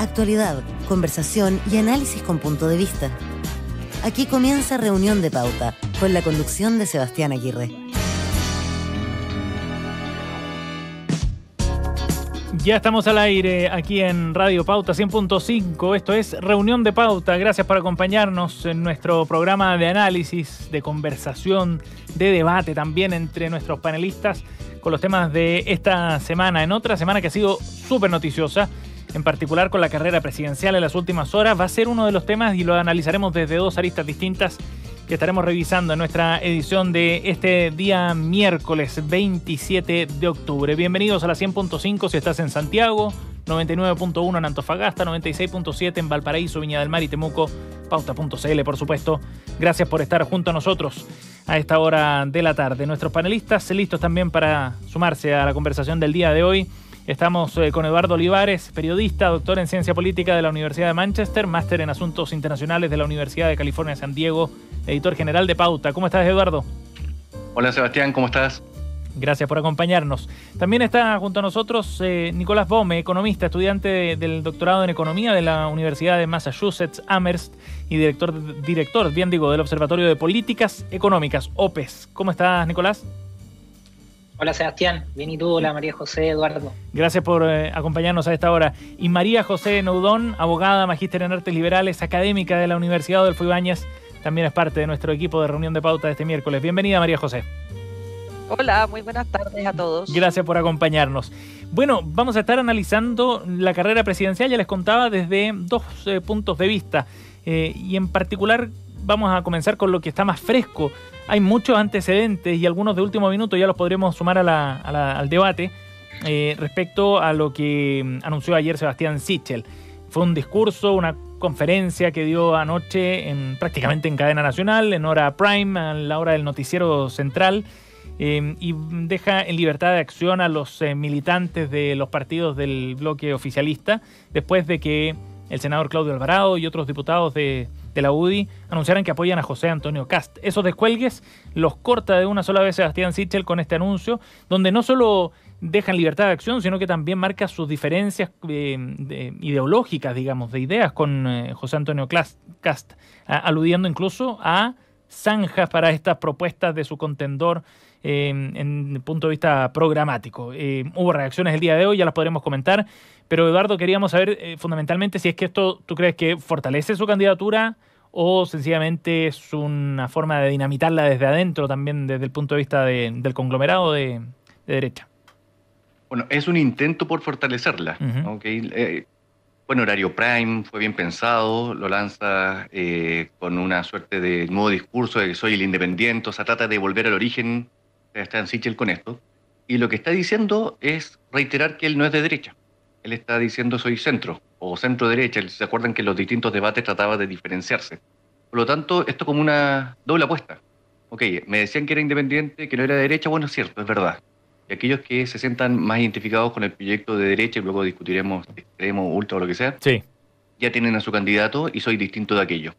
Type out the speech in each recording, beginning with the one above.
Actualidad, conversación y análisis con punto de vista. Aquí comienza Reunión de Pauta, con la conducción de Sebastián Aguirre. Ya estamos al aire aquí en Radio Pauta 100.5. Esto es Reunión de Pauta. Gracias por acompañarnos en nuestro programa de análisis, de conversación, de debate también entre nuestros panelistas con los temas de esta semana. En otra semana que ha sido súper noticiosa, en particular con la carrera presidencial en las últimas horas, va a ser uno de los temas y lo analizaremos desde dos aristas distintas que estaremos revisando en nuestra edición de este día miércoles 27 de octubre. Bienvenidos a la 100.5 si estás en Santiago, 99.1 en Antofagasta, 96.7 en Valparaíso, Viña del Mar y Temuco, pauta.cl por supuesto. Gracias por estar junto a nosotros a esta hora de la tarde. Nuestros panelistas listos también para sumarse a la conversación del día de hoy. Estamos con Eduardo Olivares, periodista, doctor en Ciencia Política de la Universidad de Manchester, máster en Asuntos Internacionales de la Universidad de California, San Diego, editor general de Pauta. ¿Cómo estás, Eduardo? Hola, Sebastián, ¿cómo estás? Gracias por acompañarnos. También está junto a nosotros Nicolás Bome, economista, estudiante del doctorado en Economía de la Universidad de Massachusetts, Amherst, y director del Observatorio de Políticas Económicas, OPES. ¿Cómo estás, Nicolás? Hola, Sebastián. Bien, ¿y tú? Hola, María José, Eduardo. Gracias por acompañarnos a esta hora. Y María José Noudón, abogada, magíster en Artes Liberales, académica de la Universidad Adolfo Ibáñez, también es parte de nuestro equipo de Reunión de Pauta de este miércoles. Bienvenida, María José. Hola, muy buenas tardes a todos. Gracias por acompañarnos. Bueno, vamos a estar analizando la carrera presidencial, ya les contaba, desde dos puntos de vista. Y en particular vamos a comenzar con lo que está más fresco. Hay muchos antecedentes y algunos de último minuto ya los podremos sumar al debate respecto a lo que anunció ayer Sebastián Sichel. Fue un discurso, una conferencia que dio anoche prácticamente en cadena nacional, en hora prime, a la hora del noticiero central, y deja en libertad de acción a los militantes de los partidos del bloque oficialista, después de que el senador Claudio Alvarado y otros diputados de la UDI anunciaron que apoyan a José Antonio Kast. Esos descuelgues los corta de una sola vez Sebastián Sichel con este anuncio, donde no solo dejan libertad de acción, sino que también marca sus diferencias ideológicas, digamos, de ideas con José Antonio Kast, aludiendo incluso a zanjas para estas propuestas de su contendor en el punto de vista programático. Hubo reacciones el día de hoy, ya las podremos comentar, pero Eduardo, queríamos saber fundamentalmente si es que esto, ¿tú crees que fortalece su candidatura o sencillamente es una forma de dinamitarla desde adentro también desde el punto de vista del conglomerado de derecha? Bueno, es un intento por fortalecerla. Uh-huh. ¿Okay? Bueno, horario prime, fue bien pensado, lo lanza con una suerte de nuevo discurso de que soy el independiente, o sea, trata de volver al origen de Sebastián Sichel con esto. Y lo que está diciendo es reiterar que él no es de derecha. Él está diciendo soy centro o centro-derecha. ¿Se acuerdan que en los distintos debates trataba de diferenciarse? Por lo tanto, esto como una doble apuesta. Ok, me decían que era independiente, que no era de derecha, bueno, es cierto, es verdad. Y aquellos que se sientan más identificados con el proyecto de derecha, y luego discutiremos extremo, ultra o lo que sea, sí, ya tienen a su candidato y soy distinto de aquello.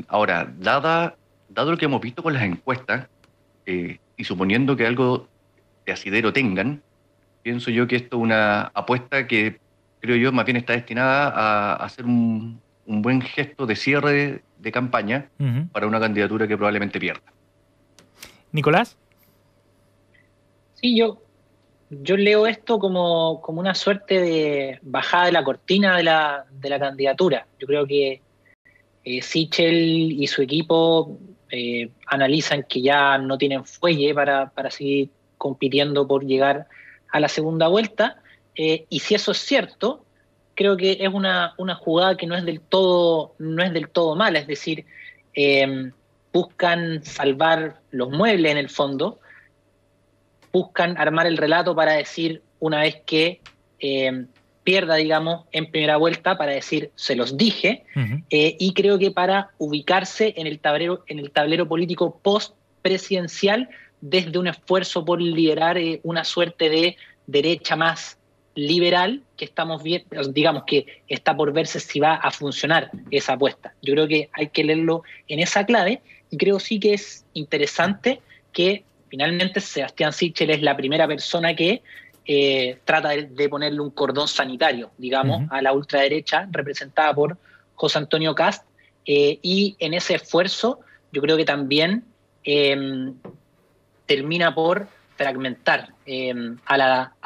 Ahora, dado lo que hemos visto con las encuestas, y suponiendo que algo de asidero tengan, pienso yo que esto es una apuesta que creo yo más bien está destinada a hacer un buen gesto de cierre de campaña uh-huh, para una candidatura que probablemente pierda. ¿Nicolás? Sí, yo leo esto como una suerte de bajada de la cortina de la candidatura. Yo creo que Sichel y su equipo analizan que ya no tienen fuelle para seguir compitiendo por llegar a la segunda vuelta, y si eso es cierto, creo que es una jugada que no es del todo mala, es decir, buscan salvar los muebles en el fondo, buscan armar el relato para decir, una vez que pierda, digamos, en primera vuelta, para decir, se los dije, uh-huh, y creo que para ubicarse en el tablero político post-presidencial desde un esfuerzo por liderar una suerte de derecha más liberal que estamos viendo, digamos que está por verse si va a funcionar esa apuesta. Yo creo que hay que leerlo en esa clave y creo sí que es interesante que finalmente Sebastián Sichel es la primera persona que trata de ponerle un cordón sanitario, digamos, a la ultraderecha representada por José Antonio Kast, y en ese esfuerzo yo creo que también termina por fragmentar a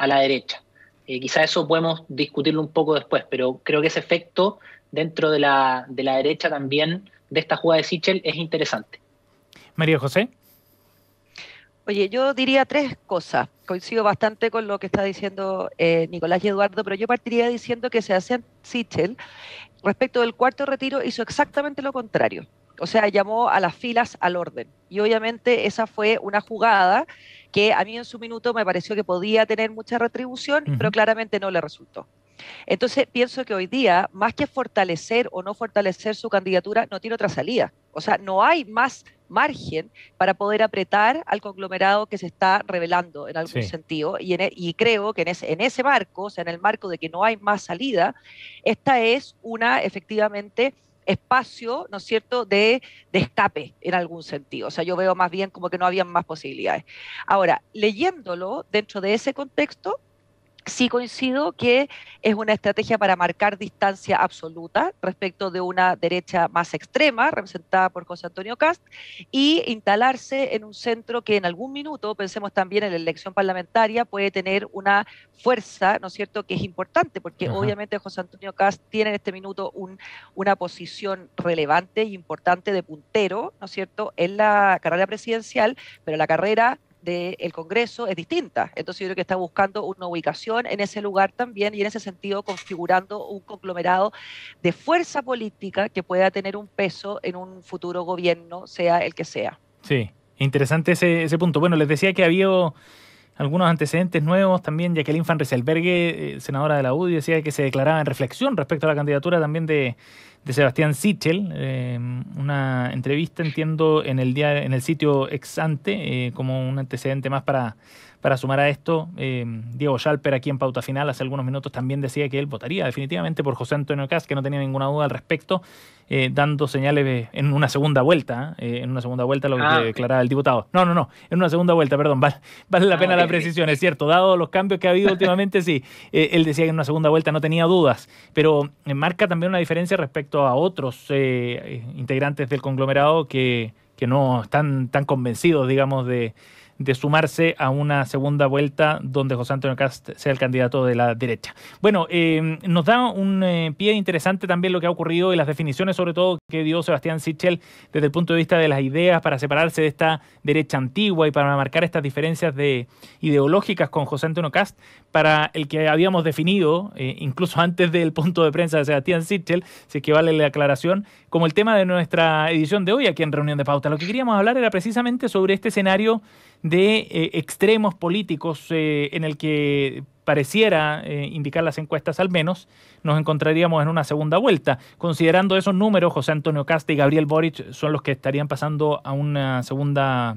la derecha. Quizá eso podemos discutirlo un poco después, pero creo que ese efecto dentro de la derecha también de esta jugada de Sichel es interesante. María José. Oye, yo diría tres cosas. Coincido bastante con lo que está diciendo Nicolás y Eduardo, pero yo partiría diciendo que Sebastián Sichel, respecto del cuarto retiro, hizo exactamente lo contrario. O sea, llamó a las filas al orden. Y obviamente esa fue una jugada que a mí en su minuto me pareció que podía tener mucha retribución, pero claramente no le resultó. Entonces pienso que hoy día, más que fortalecer o no fortalecer su candidatura, no tiene otra salida. O sea, no hay más margen para poder apretar al conglomerado que se está revelando en algún sentido. Y creo que en ese marco, o sea, en el marco de que no hay más salida, esta es una, efectivamente, espacio, ¿no es cierto?, de escape en algún sentido. O sea, yo veo más bien como que no había más posibilidades. Ahora, leyéndolo dentro de ese contexto, sí coincido que es una estrategia para marcar distancia absoluta respecto de una derecha más extrema, representada por José Antonio Kast, y instalarse en un centro que en algún minuto, pensemos también en la elección parlamentaria, puede tener una fuerza, ¿no es cierto?, que es importante, porque obviamente José Antonio Kast tiene en este minuto una posición relevante e importante de puntero, ¿no es cierto?, en la carrera presidencial, pero la carrera del Congreso es distinta. Entonces yo creo que está buscando una ubicación en ese lugar también y en ese sentido configurando un conglomerado de fuerza política que pueda tener un peso en un futuro gobierno, sea el que sea. Sí, interesante ese punto. Bueno, les decía que había algunos antecedentes nuevos también. Jacqueline Van Rysselberghe, senadora de la UDI, decía que se declaraba en reflexión respecto a la candidatura también de Sebastián Sichel. Una entrevista, entiendo, en el sitio Exante, como un antecedente más para sumar a esto. Diego Schalper, aquí en Pauta Final, hace algunos minutos también decía que él votaría definitivamente por José Antonio Kast, que no tenía ninguna duda al respecto, dando señales en una segunda vuelta, lo que declaraba el diputado. No, en una segunda vuelta, perdón, vale la pena la precisión, es cierto, dado los cambios que ha habido últimamente, sí, él decía que en una segunda vuelta no tenía dudas, pero marca también una diferencia respecto a otros integrantes del conglomerado que no están tan convencidos, digamos, de sumarse a una segunda vuelta donde José Antonio Kast sea el candidato de la derecha. Bueno, nos da un pie interesante también lo que ha ocurrido y las definiciones, sobre todo, que dio Sebastián Sichel desde el punto de vista de las ideas para separarse de esta derecha antigua y para marcar estas diferencias ideológicas con José Antonio Kast, para el que habíamos definido, incluso antes del punto de prensa de Sebastián Sichel, si es que vale la aclaración, como el tema de nuestra edición de hoy aquí en Reunión de Pauta. Lo que queríamos hablar era precisamente sobre este escenario de extremos políticos en el que pareciera indicar las encuestas al menos, nos encontraríamos en una segunda vuelta. Considerando esos números, José Antonio Kast y Gabriel Boric son los que estarían pasando a una segunda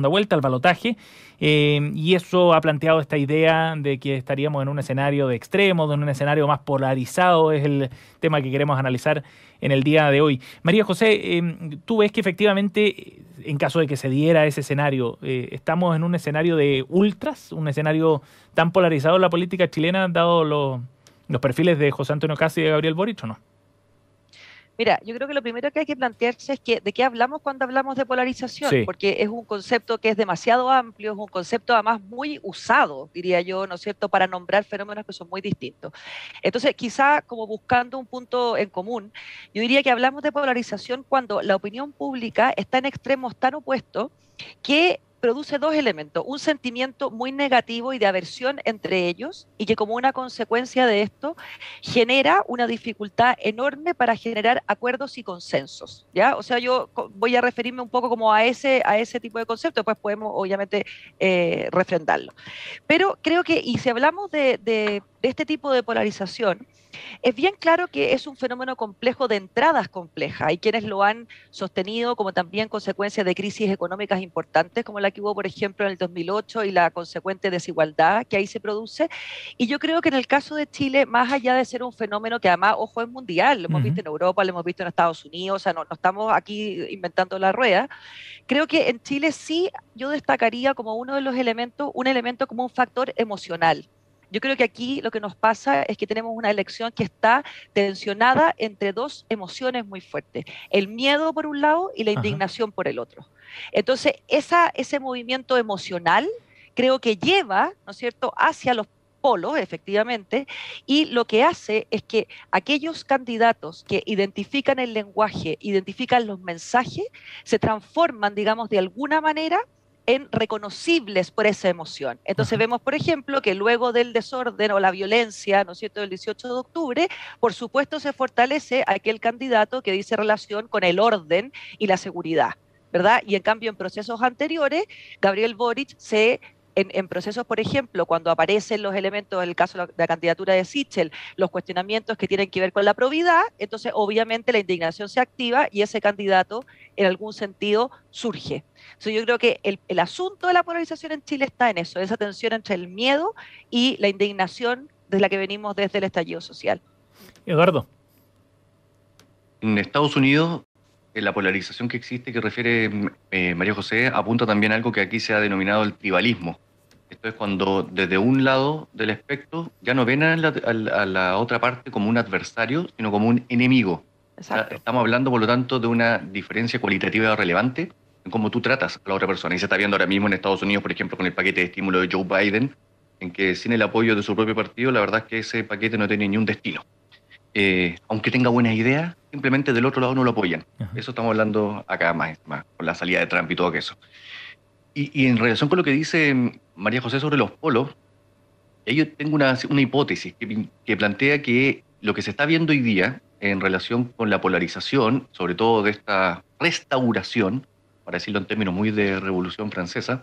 vuelta, al balotaje, y eso ha planteado esta idea de que estaríamos en un escenario de extremos, en un escenario más polarizado, es el tema que queremos analizar en el día de hoy. María José, ¿tú ves que efectivamente, en caso de que se diera ese escenario, estamos en un escenario de ultras, un escenario tan polarizado en la política chilena, dado los perfiles de José Antonio Kast y de Gabriel Boric, o no? Mira, yo creo que lo primero que hay que plantearse es que de qué hablamos cuando hablamos de polarización, porque es un concepto que es demasiado amplio, es un concepto además muy usado, diría yo, ¿no es cierto?, para nombrar fenómenos que son muy distintos. Entonces, quizá como buscando un punto en común, yo diría que hablamos de polarización cuando la opinión pública está en extremos tan opuestos que produce dos elementos, un sentimiento muy negativo y de aversión entre ellos, y que como una consecuencia de esto genera una dificultad enorme para generar acuerdos y consensos, ¿ya? O sea, yo voy a referirme un poco como a ese tipo de concepto, después podemos obviamente refrendarlo. Pero creo que, y si hablamos de este tipo de polarización, es bien claro que es un fenómeno complejo de entradas complejas. Hay quienes lo han sostenido como también consecuencia de crisis económicas importantes, como la que hubo, por ejemplo, en el 2008 y la consecuente desigualdad que ahí se produce. Y yo creo que en el caso de Chile, más allá de ser un fenómeno que además, ojo, es mundial, lo hemos visto en Europa, lo hemos visto en Estados Unidos, o sea, no estamos aquí inventando la rueda, creo que en Chile sí yo destacaría como uno de los elementos, un elemento como un factor emocional. Yo creo que aquí lo que nos pasa es que tenemos una elección que está tensionada entre dos emociones muy fuertes, el miedo por un lado y la indignación por el otro. Entonces, ese movimiento emocional creo que lleva, ¿no es cierto?, hacia los polos, efectivamente, y lo que hace es que aquellos candidatos que identifican el lenguaje, identifican los mensajes, se transforman, digamos, de alguna manera en reconocibles por esa emoción. Entonces vemos, por ejemplo, que luego del desorden o la violencia, ¿no es cierto?, del 18 de octubre, por supuesto se fortalece aquel candidato que dice relación con el orden y la seguridad, ¿verdad? Y en cambio en procesos anteriores, Gabriel Boric en procesos, por ejemplo, cuando aparecen los elementos, en el caso de la candidatura de Sichel, los cuestionamientos que tienen que ver con la probidad, entonces obviamente la indignación se activa y ese candidato en algún sentido surge. Entonces yo creo que el asunto de la polarización en Chile está en eso, esa tensión entre el miedo y la indignación de la que venimos desde el estallido social. Eduardo. En Estados Unidos, la polarización que existe, que refiere María José, apunta también a algo que aquí se ha denominado el tribalismo. Esto es cuando desde un lado del espectro ya no ven a la otra parte como un adversario, sino como un enemigo. Exacto. O sea, estamos hablando, por lo tanto, de una diferencia cualitativa relevante en cómo tú tratas a la otra persona. Y se está viendo ahora mismo en Estados Unidos, por ejemplo, con el paquete de estímulo de Joe Biden, en que sin el apoyo de su propio partido, la verdad es que ese paquete no tiene ni un destino. Aunque tenga buenas ideas, simplemente del otro lado no lo apoyan. Eso estamos hablando acá más con la salida de Trump y todo eso. Y en relación con lo que dice María José sobre los polos, yo tengo una hipótesis que plantea que lo que se está viendo hoy día en relación con la polarización, sobre todo de esta restauración, para decirlo en términos muy de Revolución Francesa,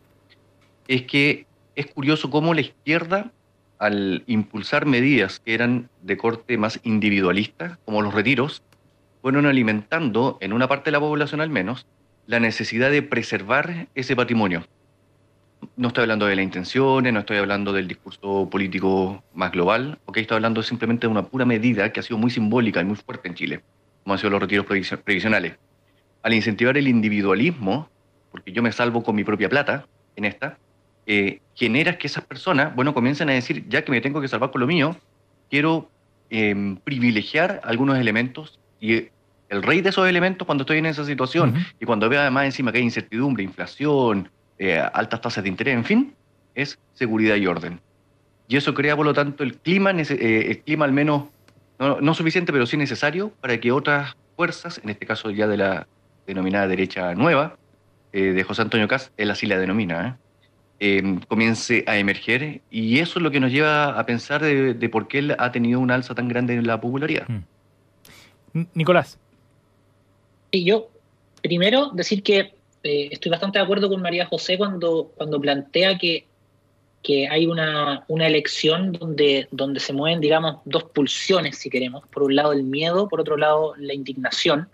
es que es curioso cómo la izquierda, al impulsar medidas que eran de corte más individualista, como los retiros, fueron alimentando, en una parte de la población al menos, la necesidad de preservar ese patrimonio. No estoy hablando de las intenciones, no estoy hablando del discurso político más global, estoy hablando simplemente de una pura medida que ha sido muy simbólica y muy fuerte en Chile, como han sido los retiros previsionales. Al incentivar el individualismo, porque yo me salvo con mi propia plata en esta, generas que esas personas, comiencen a decir, ya que me tengo que salvar con lo mío, quiero privilegiar algunos elementos, y el rey de esos elementos cuando estoy en esa situación, y cuando veo además encima que hay incertidumbre, inflación, altas tasas de interés, en fin, es seguridad y orden. Y eso crea, por lo tanto, el clima al menos, no suficiente, pero sí necesario para que otras fuerzas, en este caso ya de la denominada derecha nueva, de José Antonio Kast, él así la denomina, comience a emerger, y eso es lo que nos lleva a pensar de por qué él ha tenido un alza tan grande en la popularidad. Nicolás. Y yo, primero, decir que estoy bastante de acuerdo con María José cuando plantea que hay una elección donde se mueven, digamos, dos pulsiones, si queremos. Por un lado el miedo, por otro lado la indignación.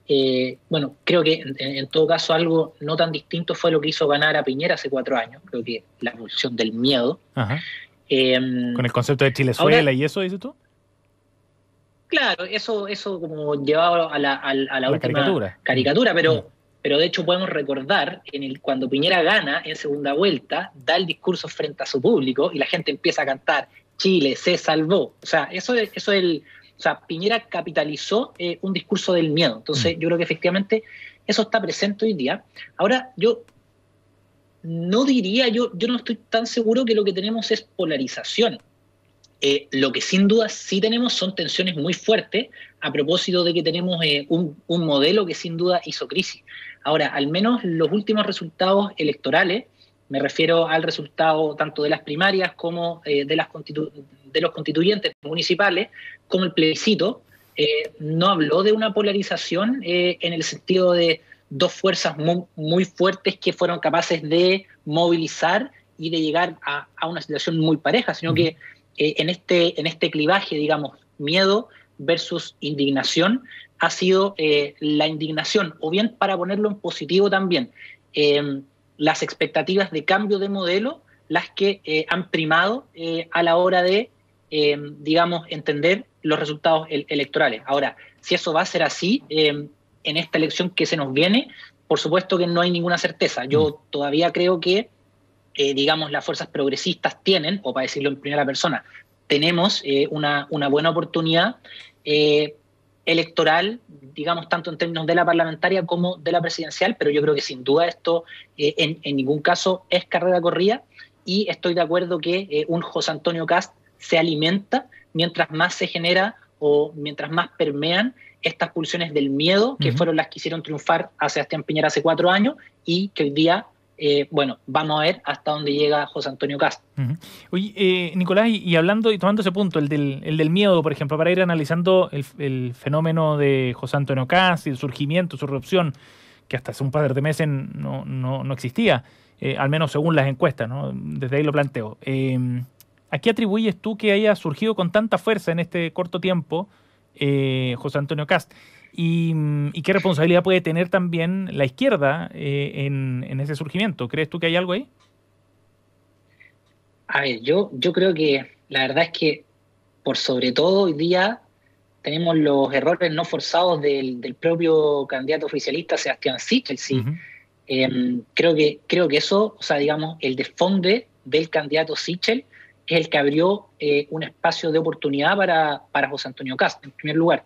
Creo que en todo caso algo no tan distinto fue lo que hizo ganar a Piñera hace 4 años. Creo que la pulsión del miedo. Con el concepto de Chilezuela ahora, ¿y eso dices tú? Claro, eso como llevado a la última caricatura, pero de hecho podemos recordar cuando Piñera gana en segunda vuelta, da el discurso frente a su público y la gente empieza a cantar Chile se salvó. O sea, Piñera capitalizó un discurso del miedo. Entonces yo creo que efectivamente eso está presente hoy día. Ahora, yo no diría, yo no estoy tan seguro que lo que tenemos es polarización. Lo que sin duda sí tenemos son tensiones muy fuertes a propósito de que tenemos un modelo que sin duda hizo crisis. Ahora, al menos los últimos resultados electorales, me refiero al resultado tanto de las primarias como de los constituyentes municipales, como el plebiscito, no habló de una polarización en el sentido de dos fuerzas muy fuertes que fueron capaces de movilizar y de llegar a una situación muy pareja, sino que en este clivaje, digamos, miedo versus indignación, ha sido la indignación, o bien para ponerlo en positivo también, las expectativas de cambio de modelo, las que han primado a la hora de, digamos, entender los resultados electorales. Ahora, si eso va a ser así en esta elección que se nos viene, por supuesto que no hay ninguna certeza. Yo todavía creo que digamos, las fuerzas progresistas tienen, o para decirlo en primera persona, tenemos una buena oportunidad electoral, digamos, tanto en términos de la parlamentaria como de la presidencial, pero yo creo que sin duda esto en ningún caso es carrera corrida, y estoy de acuerdo que un José Antonio Kast se alimenta mientras más se genera o mientras más permean estas pulsiones del miedo, que fueron las que hicieron triunfar a Sebastián Piñera hace 4 años, y que hoy día, bueno, vamos a ver hasta dónde llega José Antonio Kast. Oye, Nicolás, y hablando y tomando ese punto, el del miedo, por ejemplo, para ir analizando el fenómeno de José Antonio Kast y el surgimiento, su erupción, que hasta hace un par de meses no existía, al menos según las encuestas, ¿no? Desde ahí lo planteo. ¿A qué atribuyes tú que haya surgido con tanta fuerza en este corto tiempo José Antonio Kast? ¿Y qué responsabilidad puede tener también la izquierda en ese surgimiento? ¿Crees tú que hay algo ahí? A ver, yo creo que la verdad es que por sobre todo hoy día tenemos los errores no forzados del propio candidato oficialista Sebastián Sichel. Sí. Creo que eso, o sea, digamos, el desfonde del candidato Sichel es el que abrió un espacio de oportunidad para José Antonio Kast, en primer lugar.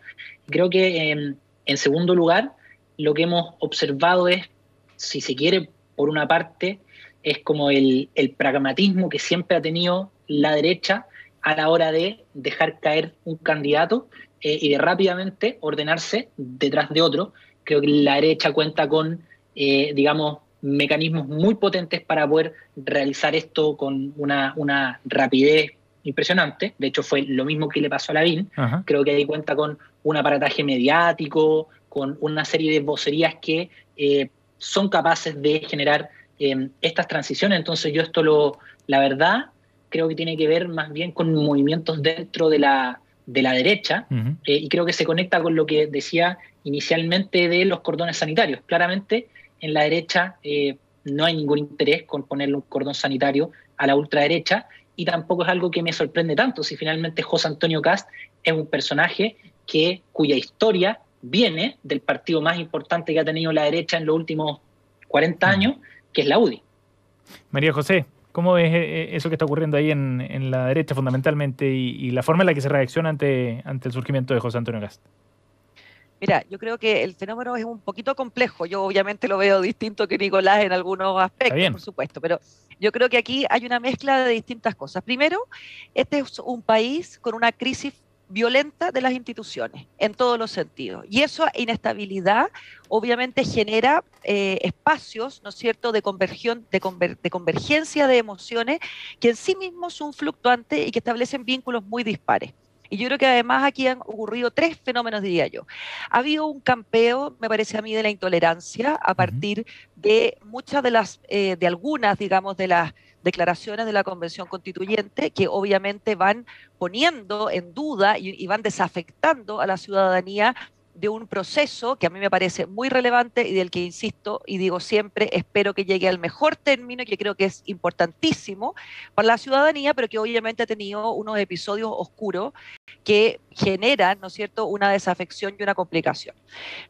Creo que en segundo lugar, lo que hemos observado es, si se quiere, por una parte, es como el pragmatismo que siempre ha tenido la derecha a la hora de dejar caer un candidato y de rápidamente ordenarse detrás de otro. Creo que la derecha cuenta con, digamos, mecanismos muy potentes para poder realizar esto con una rapidez impresionante. De hecho, fue lo mismo que le pasó a Lavín. Creo que ahí cuenta con un aparataje mediático, con una serie de vocerías que son capaces de generar estas transiciones. Entonces yo la verdad, creo que tiene que ver más bien con movimientos dentro de la derecha, y creo que se conecta con lo que decía inicialmente de los cordones sanitarios. Claramente, en la derecha no hay ningún interés con ponerle un cordón sanitario a la ultraderecha, y tampoco es algo que me sorprende tanto, si finalmente José Antonio Kast es un personaje cuya historia viene del partido más importante que ha tenido la derecha en los últimos 40 años, que es la UDI. María José, ¿cómo ves eso que está ocurriendo ahí en la derecha fundamentalmente y la forma en la que se reacciona ante el surgimiento de José Antonio Kast? Mira, yo creo que el fenómeno es un poquito complejo. Yo obviamente lo veo distinto que Nicolás en algunos aspectos, por supuesto, pero yo creo que aquí hay una mezcla de distintas cosas. Primero, este es un país con una crisis violenta de las instituciones, en todos los sentidos. Y esa inestabilidad obviamente genera espacios, ¿no es cierto?, de convergencia de emociones que en sí mismos son fluctuantes y que establecen vínculos muy dispares. Y yo creo que además aquí han ocurrido 3 fenómenos, diría yo. Ha habido un campeo, me parece a mí, de la intolerancia a partir de muchas de algunas, digamos, de las declaraciones de la Convención Constituyente, que obviamente van poniendo en duda y van desafectando a la ciudadanía de un proceso que a mí me parece muy relevante y del que insisto y digo siempre, espero que llegue al mejor término y que creo que es importantísimo para la ciudadanía, pero que obviamente ha tenido unos episodios oscuros que generan, ¿no es cierto?, una desafección y una complicación.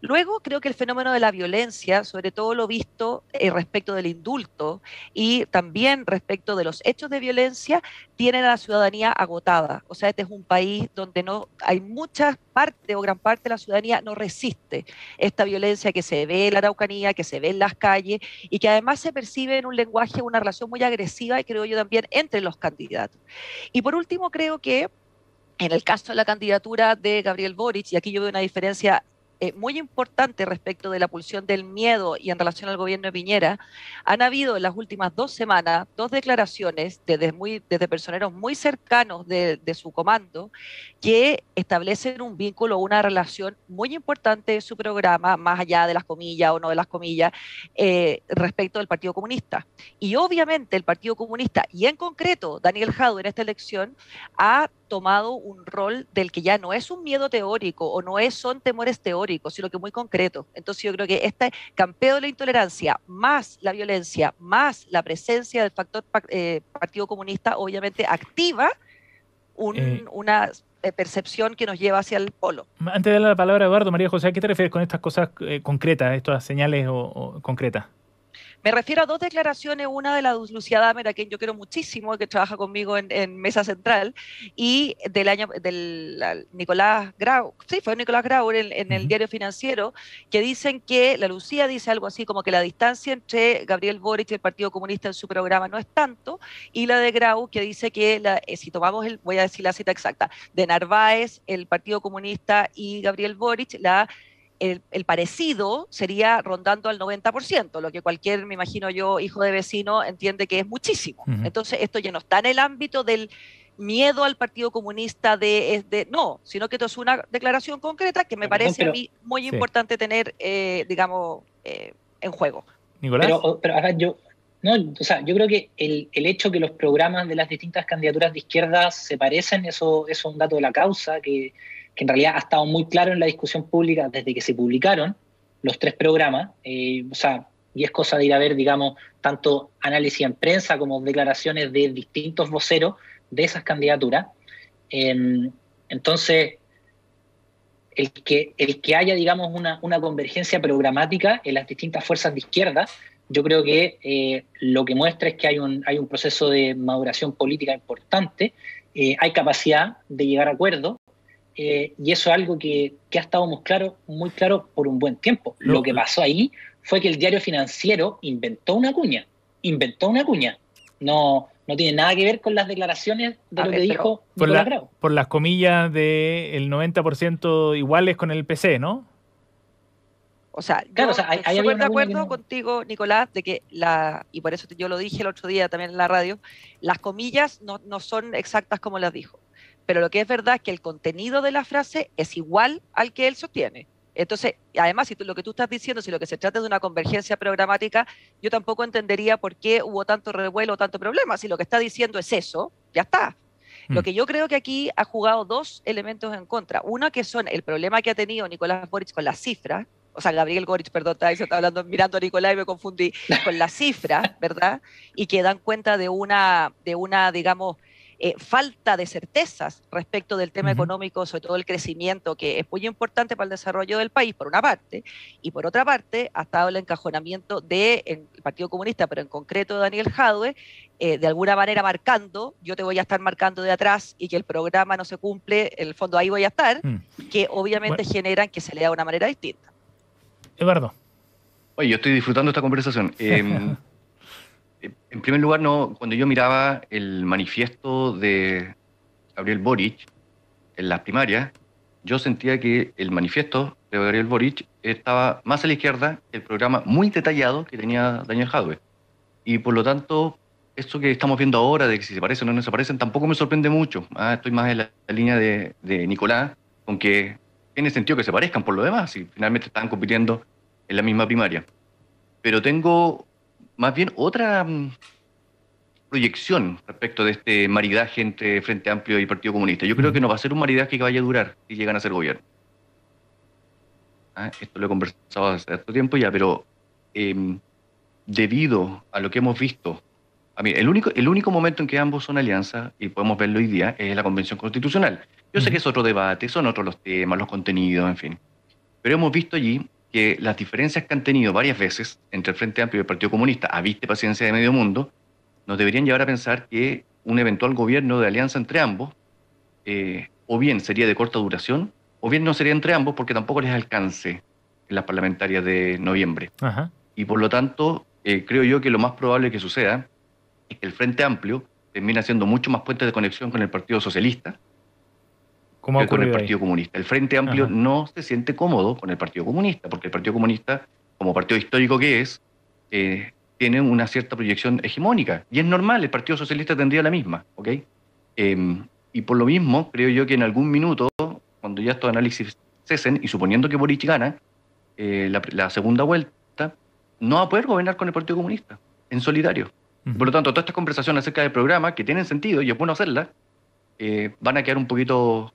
Luego creo que el fenómeno de la violencia, sobre todo lo visto respecto del indulto y también respecto de los hechos de violencia, tienen a la ciudadanía agotada. O sea, este es un país donde no hay muchas partes o gran parte de la ciudadanía no resiste esta violencia que se ve en la Araucanía, que se ve en las calles y que además se percibe en un lenguaje, una relación muy agresiva y creo yo también entre los candidatos. Y por último creo que en el caso de la candidatura de Gabriel Boric, y aquí yo veo una diferencia muy importante respecto de la pulsión del miedo y en relación al gobierno de Piñera, han habido en las últimas 2 semanas 2 declaraciones desde personeros muy cercanos de su comando que establecen un vínculo, una relación muy importante de su programa, más allá de las comillas o no de las comillas, respecto del Partido Comunista. Y obviamente el Partido Comunista, y en concreto Daniel Jadue en esta elección, ha tomado un rol del que ya no es un miedo teórico o son temores teóricos, sino que muy concretos. Entonces yo creo que este campeo de la intolerancia, más la violencia, más la presencia del factor Partido Comunista, obviamente activa una percepción que nos lleva hacia el polo. Antes de darle la palabra a Eduardo, María José, ¿a qué te refieres con estas cosas concretas, estas señales concretas? Me refiero a dos declaraciones, una de la Lucía Damer, a quien yo quiero muchísimo, que trabaja conmigo en Mesa Central, y Nicolás Grau, sí, fue Nicolás Grau en el Diario Financiero, que dicen que la Lucía dice algo así como que la distancia entre Gabriel Boric y el Partido Comunista en su programa no es tanto, y la de Grau, que dice que, si tomamos, voy a decir la cita exacta, de Narváez, el Partido Comunista y Gabriel Boric, el parecido sería rondando al 90%, lo que cualquier, me imagino yo, hijo de vecino, entiende que es muchísimo. Entonces, esto ya no está en el ámbito del miedo al Partido Comunista no, sino que esto es una declaración concreta que me parece a mí muy importante tener, digamos, en juego. Nicolás. Pero acá yo creo que el hecho que los programas de las distintas candidaturas de izquierda se parecen, eso es un dato de la causa que en realidad ha estado muy claro en la discusión pública desde que se publicaron los tres programas, y es cosa de ir a ver, digamos, tanto análisis en prensa como declaraciones de distintos voceros de esas candidaturas. Entonces, el que haya, digamos, una convergencia programática en las distintas fuerzas de izquierda, yo creo que lo que muestra es que hay un proceso de maduración política importante, hay capacidad de llegar a acuerdos, y eso es algo que ha estado muy claro por un buen tiempo. Lo que pasó ahí fue que el Diario Financiero inventó una cuña. No tiene nada que ver con las declaraciones de lo que dijo Nicolás Grau. Por las comillas del 90% iguales con el PC, ¿no? O sea, claro, estoy súper de acuerdo contigo, Nicolás, de que y por eso yo lo dije el otro día también en la radio, las comillas no son exactas como las dijo. Pero lo que es verdad es que el contenido de la frase es igual al que él sostiene. Entonces, además, lo que tú estás diciendo, si lo que se trata de una convergencia programática, yo tampoco entendería por qué hubo tanto revuelo, tanto problema. Si lo que está diciendo es eso, ya está. Lo que yo creo que aquí ha jugado dos elementos en contra. Uno, que son el problema que ha tenido Nicolás Boric con las cifras, o sea, Gabriel Boric, perdón, estaba hablando, mirando a Nicolás y me confundí, con las cifras, ¿verdad? Y que dan cuenta de una digamos, falta de certezas respecto del tema económico, sobre todo el crecimiento, que es muy importante para el desarrollo del país, por una parte, y por otra parte ha estado el encajonamiento del Partido Comunista, pero en concreto de Daniel Jadwe, de alguna manera marcando, yo te voy a estar marcando de atrás y que el programa no se cumple, en el fondo ahí voy a estar, que obviamente generan que se lea de una manera distinta. Eduardo. Oye, yo estoy disfrutando esta conversación. En primer lugar, cuando yo miraba el manifiesto de Gabriel Boric en las primarias, yo sentía que el manifiesto de Gabriel Boric estaba más a la izquierda que el programa muy detallado que tenía Daniel Jadwe. Y por lo tanto, esto que estamos viendo ahora, de que si se parecen o no se parecen, tampoco me sorprende mucho. Estoy más en la línea de Nicolás, con que tiene sentido que se parezcan por lo demás, si finalmente estaban compitiendo en la misma primaria. Pero tengo más bien otra proyección respecto de este maridaje entre Frente Amplio y Partido Comunista. Yo creo que no va a ser un maridaje que vaya a durar si llegan a ser gobierno. Esto lo he conversado hace cierto tiempo ya, pero debido a lo que hemos visto, el único momento en que ambos son alianza, y podemos verlo hoy día, es la Convención Constitucional. Yo sé que es otro debate, son otros los temas, los contenidos, en fin. Pero hemos visto allí que las diferencias que han tenido varias veces entre el Frente Amplio y el Partido Comunista, a vista y paciencia de medio mundo, nos deberían llevar a pensar que un eventual gobierno de alianza entre ambos, o bien sería de corta duración, o bien no sería entre ambos porque tampoco les alcance en las parlamentarias de noviembre. Ajá. Y por lo tanto, creo yo que lo más probable que suceda es que el Frente Amplio termine siendo mucho más puente de conexión con el Partido Socialista que con el Partido Comunista. El Frente Amplio no se siente cómodo con el Partido Comunista, porque el Partido Comunista, como partido histórico que es, tiene una cierta proyección hegemónica. Y es normal, el Partido Socialista tendría la misma, ¿ok? Y por lo mismo, creo yo que en algún minuto, cuando ya estos análisis cesen, y suponiendo que Boric gana la segunda vuelta, no va a poder gobernar con el Partido Comunista, en solitario. Por lo tanto, todas estas conversaciones acerca del programa, que tienen sentido y es bueno hacerlas, van a quedar un poquito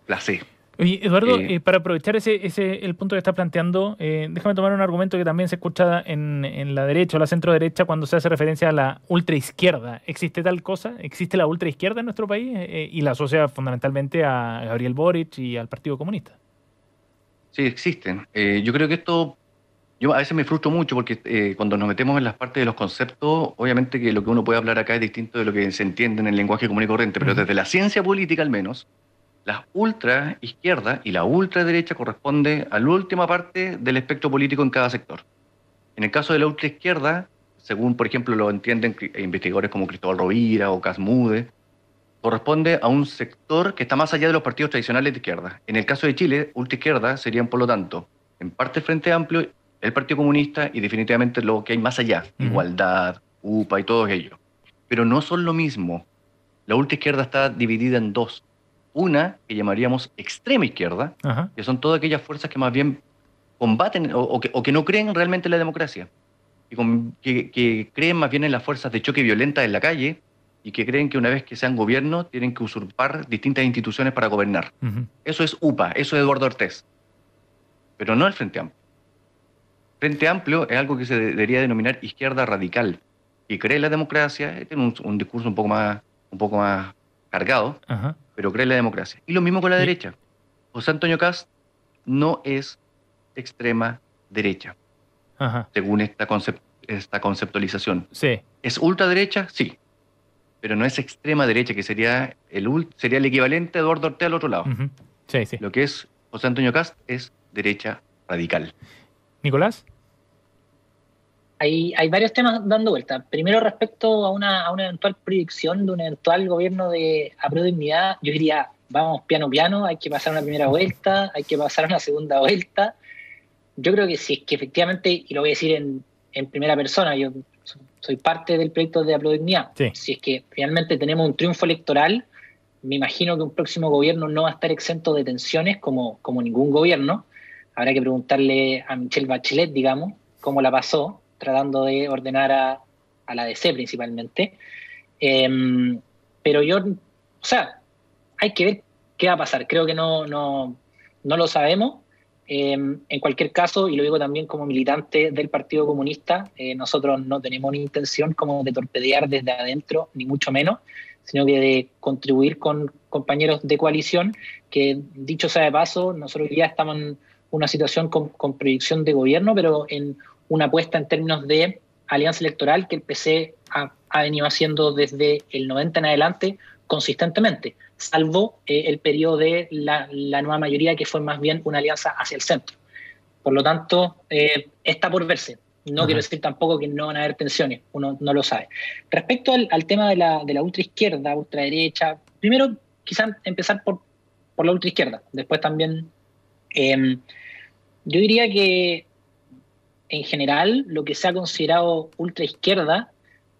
placé. Oye, Eduardo, para aprovechar el punto que estás planteando, déjame tomar un argumento que también se escucha en la derecha o la centro derecha cuando se hace referencia a la ultraizquierda. ¿Existe tal cosa? ¿Existe la ultraizquierda en nuestro país? Y la asocia fundamentalmente a Gabriel Boric y al Partido Comunista. Sí, existen. Yo creo que esto Yo a veces me frustro mucho porque cuando nos metemos en las partes de los conceptos, obviamente que lo que uno puede hablar acá es distinto de lo que se entiende en el lenguaje común y corriente, pero desde la ciencia política al menos, la ultra izquierda y la ultraderecha corresponde a la última parte del espectro político en cada sector. En el caso de la ultra izquierda, según por ejemplo lo entienden investigadores como Cristóbal Rovira o Casmude, corresponde a un sector que está más allá de los partidos tradicionales de izquierda. En el caso de Chile, ultraizquierda serían por lo tanto, en parte el Frente Amplio, el Partido Comunista y definitivamente lo que hay más allá, Igualdad, UPA y todos ellos. Pero no son lo mismo. La ultraizquierda está dividida en dos. Una que llamaríamos extrema izquierda, que son todas aquellas fuerzas que más bien combaten o que no creen realmente en la democracia, que creen más bien en las fuerzas de choque violentas en la calle y que creen que una vez que sean gobierno tienen que usurpar distintas instituciones para gobernar. Eso es UPA, eso es Eduardo Ortiz, pero no el Frente Amplio. Frente Amplio es algo que se debería denominar izquierda radical, y cree en la democracia, tiene un discurso un poco más cargado, pero cree en la democracia. Y lo mismo con la derecha. José Antonio Kast no es extrema derecha, según esta conceptualización. Sí. ¿Es ultraderecha? Sí, pero no es extrema derecha, que sería el equivalente a Eduardo Ortega al otro lado. Sí, sí. Lo que es José Antonio Kast es derecha radical. ¿Nicolás? Hay varios temas dando vuelta. Primero, respecto a una eventual proyección de un eventual gobierno de Aprodignidad, yo diría, vamos piano piano, hay que pasar una primera vuelta, hay que pasar una segunda vuelta. Yo creo que si es que efectivamente, y lo voy a decir en primera persona, yo soy parte del proyecto de Aprodignidad, si es que finalmente tenemos un triunfo electoral, me imagino que un próximo gobierno no va a estar exento de tensiones como ningún gobierno. Habrá que preguntarle a Michelle Bachelet, digamos, cómo la pasó, tratando de ordenar a la DC principalmente. Pero hay que ver qué va a pasar. Creo que no lo sabemos. En cualquier caso, y lo digo también como militante del Partido Comunista, nosotros no tenemos ni intención como de torpedear desde adentro, ni mucho menos, sino que de contribuir con compañeros de coalición, que dicho sea de paso, nosotros ya estamos en una situación con proyección de gobierno, pero en una apuesta en términos de alianza electoral que el PC ha venido haciendo desde el 90 en adelante consistentemente, salvo el periodo de la nueva mayoría, que fue más bien una alianza hacia el centro. Por lo tanto, está por verse. No quiero decir tampoco que no van a haber tensiones, uno no lo sabe. Respecto al tema de la ultraizquierda, ultraderecha, primero quizás empezar por la ultraizquierda, después también yo diría que en general lo que se ha considerado ultraizquierda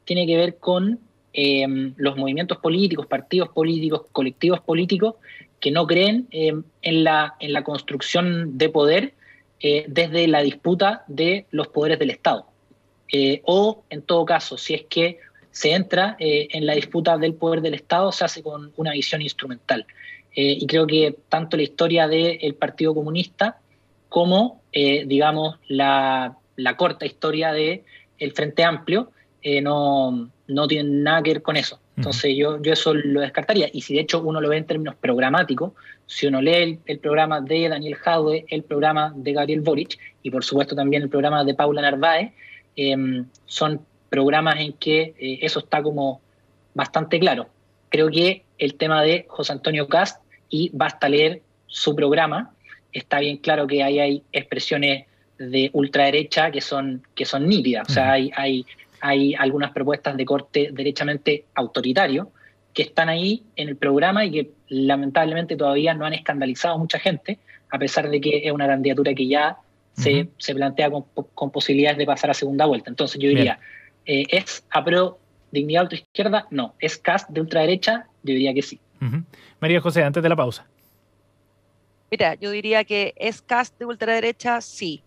tiene que ver con los movimientos políticos, partidos políticos, colectivos políticos que no creen en la construcción de poder desde la disputa de los poderes del Estado. O, en todo caso, si es que se entra en la disputa del poder del Estado, se hace con una visión instrumental. Y creo que tanto la historia del Partido Comunista como, digamos, la corta historia del Frente Amplio no tienen nada que ver con eso. Entonces yo eso lo descartaría. Y si de hecho uno lo ve en términos programáticos, si uno lee el programa de Daniel Jadwe, el programa de Gabriel Boric y por supuesto también el programa de Paula Narváez, son programas en que eso está como bastante claro. Creo que el tema de José Antonio Kast, y basta leer su programa, está bien claro que ahí hay expresiones de ultraderecha que son nítidas. O sea, hay algunas propuestas de corte derechamente autoritario que están ahí en el programa y que lamentablemente todavía no han escandalizado a mucha gente, a pesar de que es una candidatura que ya se plantea con posibilidades de pasar a segunda vuelta. Entonces yo diría, ¿es Aprodignidad ultraizquierda? No. ¿Es Kast de ultraderecha? Yo diría que sí. María José, antes de la pausa. Mira, yo diría que es Kast de ultraderecha, sí.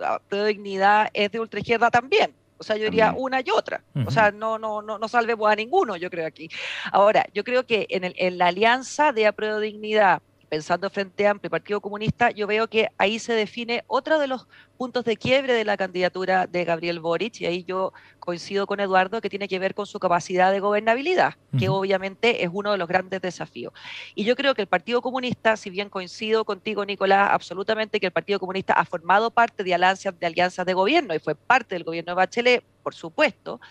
Aprodignidad es de ultraizquierda también. O sea, yo diría una y otra. O sea, no salvemos a ninguno, yo creo aquí. Ahora, yo creo que en la alianza de Aprodignidad, pensando Frente Amplio y Partido Comunista, yo veo que ahí se define otro de los puntos de quiebre de la candidatura de Gabriel Boric, y ahí yo coincido con Eduardo, que tiene que ver con su capacidad de gobernabilidad, que obviamente es uno de los grandes desafíos. Y yo creo que el Partido Comunista, si bien coincido contigo, Nicolás, absolutamente que el Partido Comunista ha formado parte de alianzas de gobierno y fue parte del gobierno de Bachelet, por supuesto,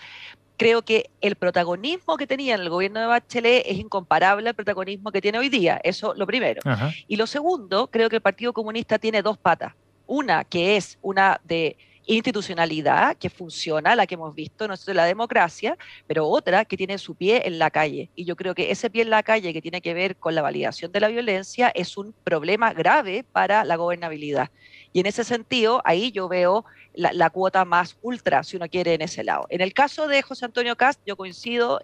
creo que el protagonismo que tenía en el gobierno de Bachelet es incomparable al protagonismo que tiene hoy día. Eso lo primero. Ajá. Y lo segundo, creo que el Partido Comunista tiene dos patas. Una que es una de institucionalidad que funciona, la que hemos visto en la democracia, pero otra que tiene su pie en la calle. Y yo creo que ese pie en la calle que tiene que ver con la validación de la violencia es un problema grave para la gobernabilidad. Y en ese sentido, ahí yo veo la cuota más ultra, si uno quiere, en ese lado. En el caso de José Antonio Kast, yo coincido,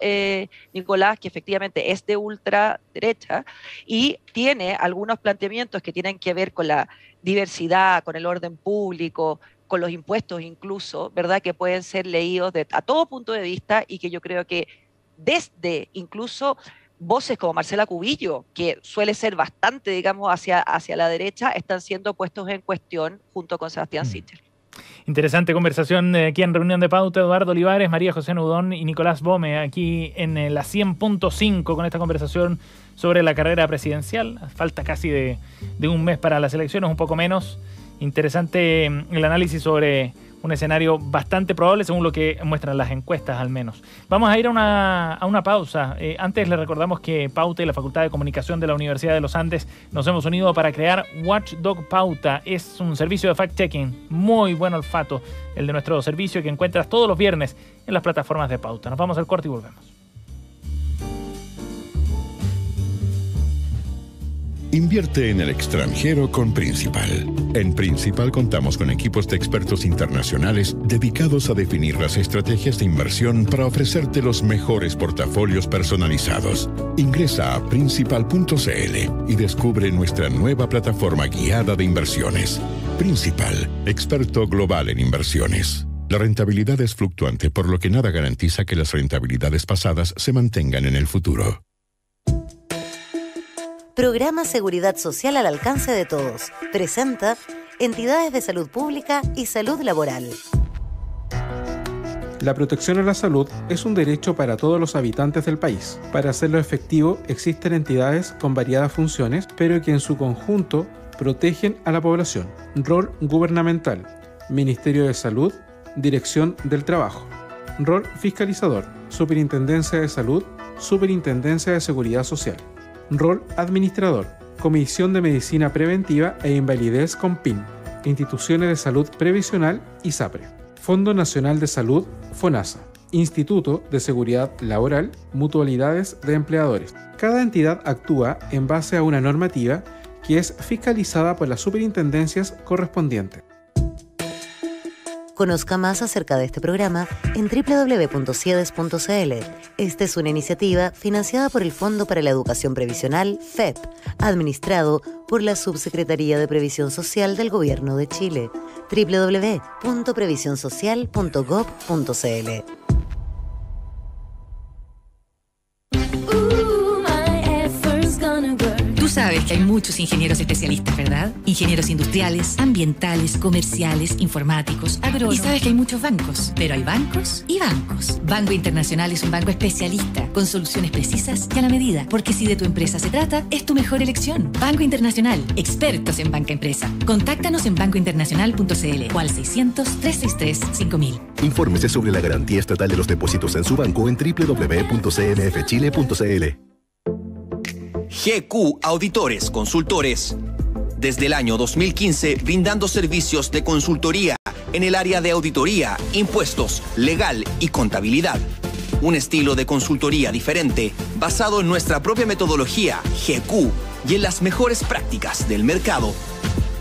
Nicolás, que efectivamente es de ultraderecha y tiene algunos planteamientos que tienen que ver con la diversidad, con el orden público, con los impuestos incluso, ¿verdad?, que pueden ser leídos a todo punto de vista, y que yo creo que desde incluso voces como Marcela Cubillo, que suele ser bastante, digamos, hacia la derecha, están siendo puestos en cuestión junto con Sebastián Sichel. Interesante conversación aquí en Reunión de Pauta. Eduardo Olivares, María José Nudón y Nicolás Bome aquí en la 100.5 con esta conversación sobre la carrera presidencial. Falta casi de un mes para las elecciones, un poco menos. Interesante el análisis sobre un escenario bastante probable según lo que muestran las encuestas al menos. Vamos a ir a una pausa. Antes les recordamos que Pauta y la Facultad de Comunicación de la Universidad de los Andes nos hemos unido para crear Watchdog Pauta. Es un servicio de fact-checking, muy buen olfato el de nuestro servicio, que encuentras todos los viernes en las plataformas de Pauta. Nos vamos al corte y volvemos. Invierte en el extranjero con Principal. En Principal contamos con equipos de expertos internacionales dedicados a definir las estrategias de inversión para ofrecerte los mejores portafolios personalizados. Ingresa a principal.cl y descubre nuestra nueva plataforma guiada de inversiones. Principal, experto global en inversiones. La rentabilidad es fluctuante, por lo que nada garantiza que las rentabilidades pasadas se mantengan en el futuro. Programa Seguridad Social al alcance de todos. Presenta Entidades de Salud Pública y Salud Laboral. La protección a la salud es un derecho para todos los habitantes del país. Para hacerlo efectivo, existen entidades con variadas funciones, pero que en su conjunto protegen a la población. Rol gubernamental: Ministerio de Salud, Dirección del Trabajo. Rol fiscalizador: Superintendencia de Salud, Superintendencia de Seguridad Social. Rol administrador: Comisión de Medicina Preventiva e Invalidez con PIN, Instituciones de Salud Previsional y SAPRE. Fondo Nacional de Salud, FONASA. Instituto de Seguridad Laboral, Mutualidades de Empleadores. Cada entidad actúa en base a una normativa que es fiscalizada por las superintendencias correspondientes. Conozca más acerca de este programa en www.ciedes.cl. Esta es una iniciativa financiada por el Fondo para la Educación Previsional, FEP, administrado por la Subsecretaría de Previsión Social del Gobierno de Chile. www.previsionsocial.gov.cl. Tú sabes que hay muchos ingenieros especialistas, ¿verdad? Ingenieros industriales, ambientales, comerciales, informáticos, agrónomos. Y sabes que hay muchos bancos, pero hay bancos y bancos. Banco Internacional es un banco especialista, con soluciones precisas y a la medida, porque si de tu empresa se trata, es tu mejor elección. Banco Internacional, expertos en banca empresa. Contáctanos en bancointernacional.cl o al 600-363-5000. Infórmese sobre la garantía estatal de los depósitos en su banco en www.cmfchile.cl. GQ Auditores Consultores. Desde el año 2015, brindando servicios de consultoría en el área de auditoría, impuestos, legal y contabilidad. Un estilo de consultoría diferente, basado en nuestra propia metodología, GQ, y en las mejores prácticas del mercado.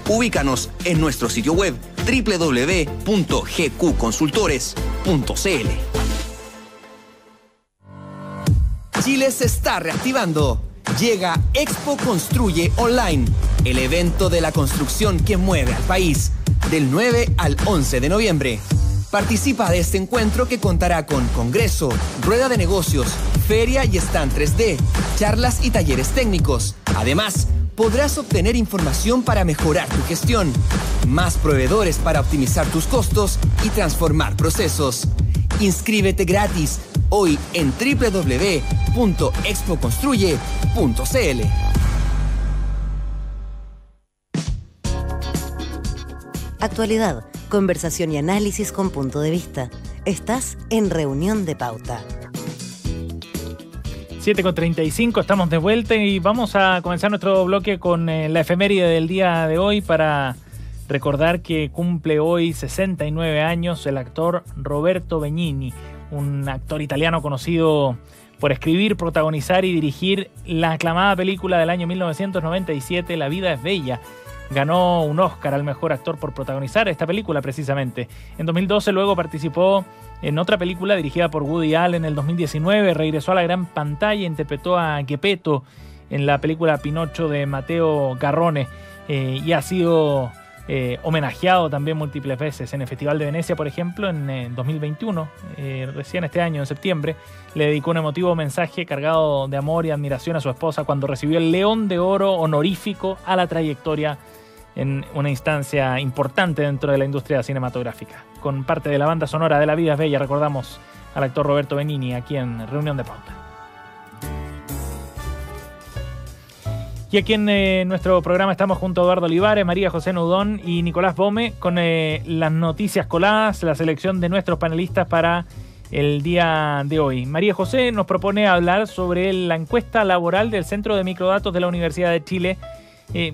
Ubícanos en nuestro sitio web www.gqconsultores.cl. Chile se está reactivando. Llega Expo Construye Online, el evento de la construcción que mueve al país, del 9 al 11 de noviembre. Participa de este encuentro que contará con congreso, rueda de negocios, feria y stand 3D, charlas y talleres técnicos. Además, podrás obtener información para mejorar tu gestión, más proveedores para optimizar tus costos y transformar procesos. Inscríbete gratis hoy en www.expoconstruye.cl. Actualidad, conversación y análisis con punto de vista. Estás en Reunión de Pauta. 7:35, estamos de vuelta y vamos a comenzar nuestro bloque con la efeméride del día de hoy para recordar que cumple hoy 69 años el actor Roberto Benigni, un actor italiano conocido por escribir, protagonizar y dirigir la aclamada película del año 1997, La vida es bella. Ganó un Oscar al mejor actor por protagonizar esta película precisamente. En 2012 luego participó en otra película dirigida por Woody Allen. En el 2019 regresó a la gran pantalla e interpretó a Geppetto en la película Pinocho de Matteo Garrone y ha sido homenajeado también múltiples veces en el Festival de Venecia, por ejemplo, en 2021, recién este año, en septiembre, le dedicó un emotivo mensaje cargado de amor y admiración a su esposa cuando recibió el León de Oro honorífico a la trayectoria en una instancia importante dentro de la industria cinematográfica. Con parte de la banda sonora de La vida es bella recordamos al actor Roberto Benigni aquí en Reunión de Pauta. Y aquí en nuestro programa estamos junto a Eduardo Olivares, María José Nudón y Nicolás Bome con las noticias coladas, la selección de nuestros panelistas para el día de hoy. María José nos propone hablar sobre la encuesta laboral del Centro de Microdatos de la Universidad de Chile,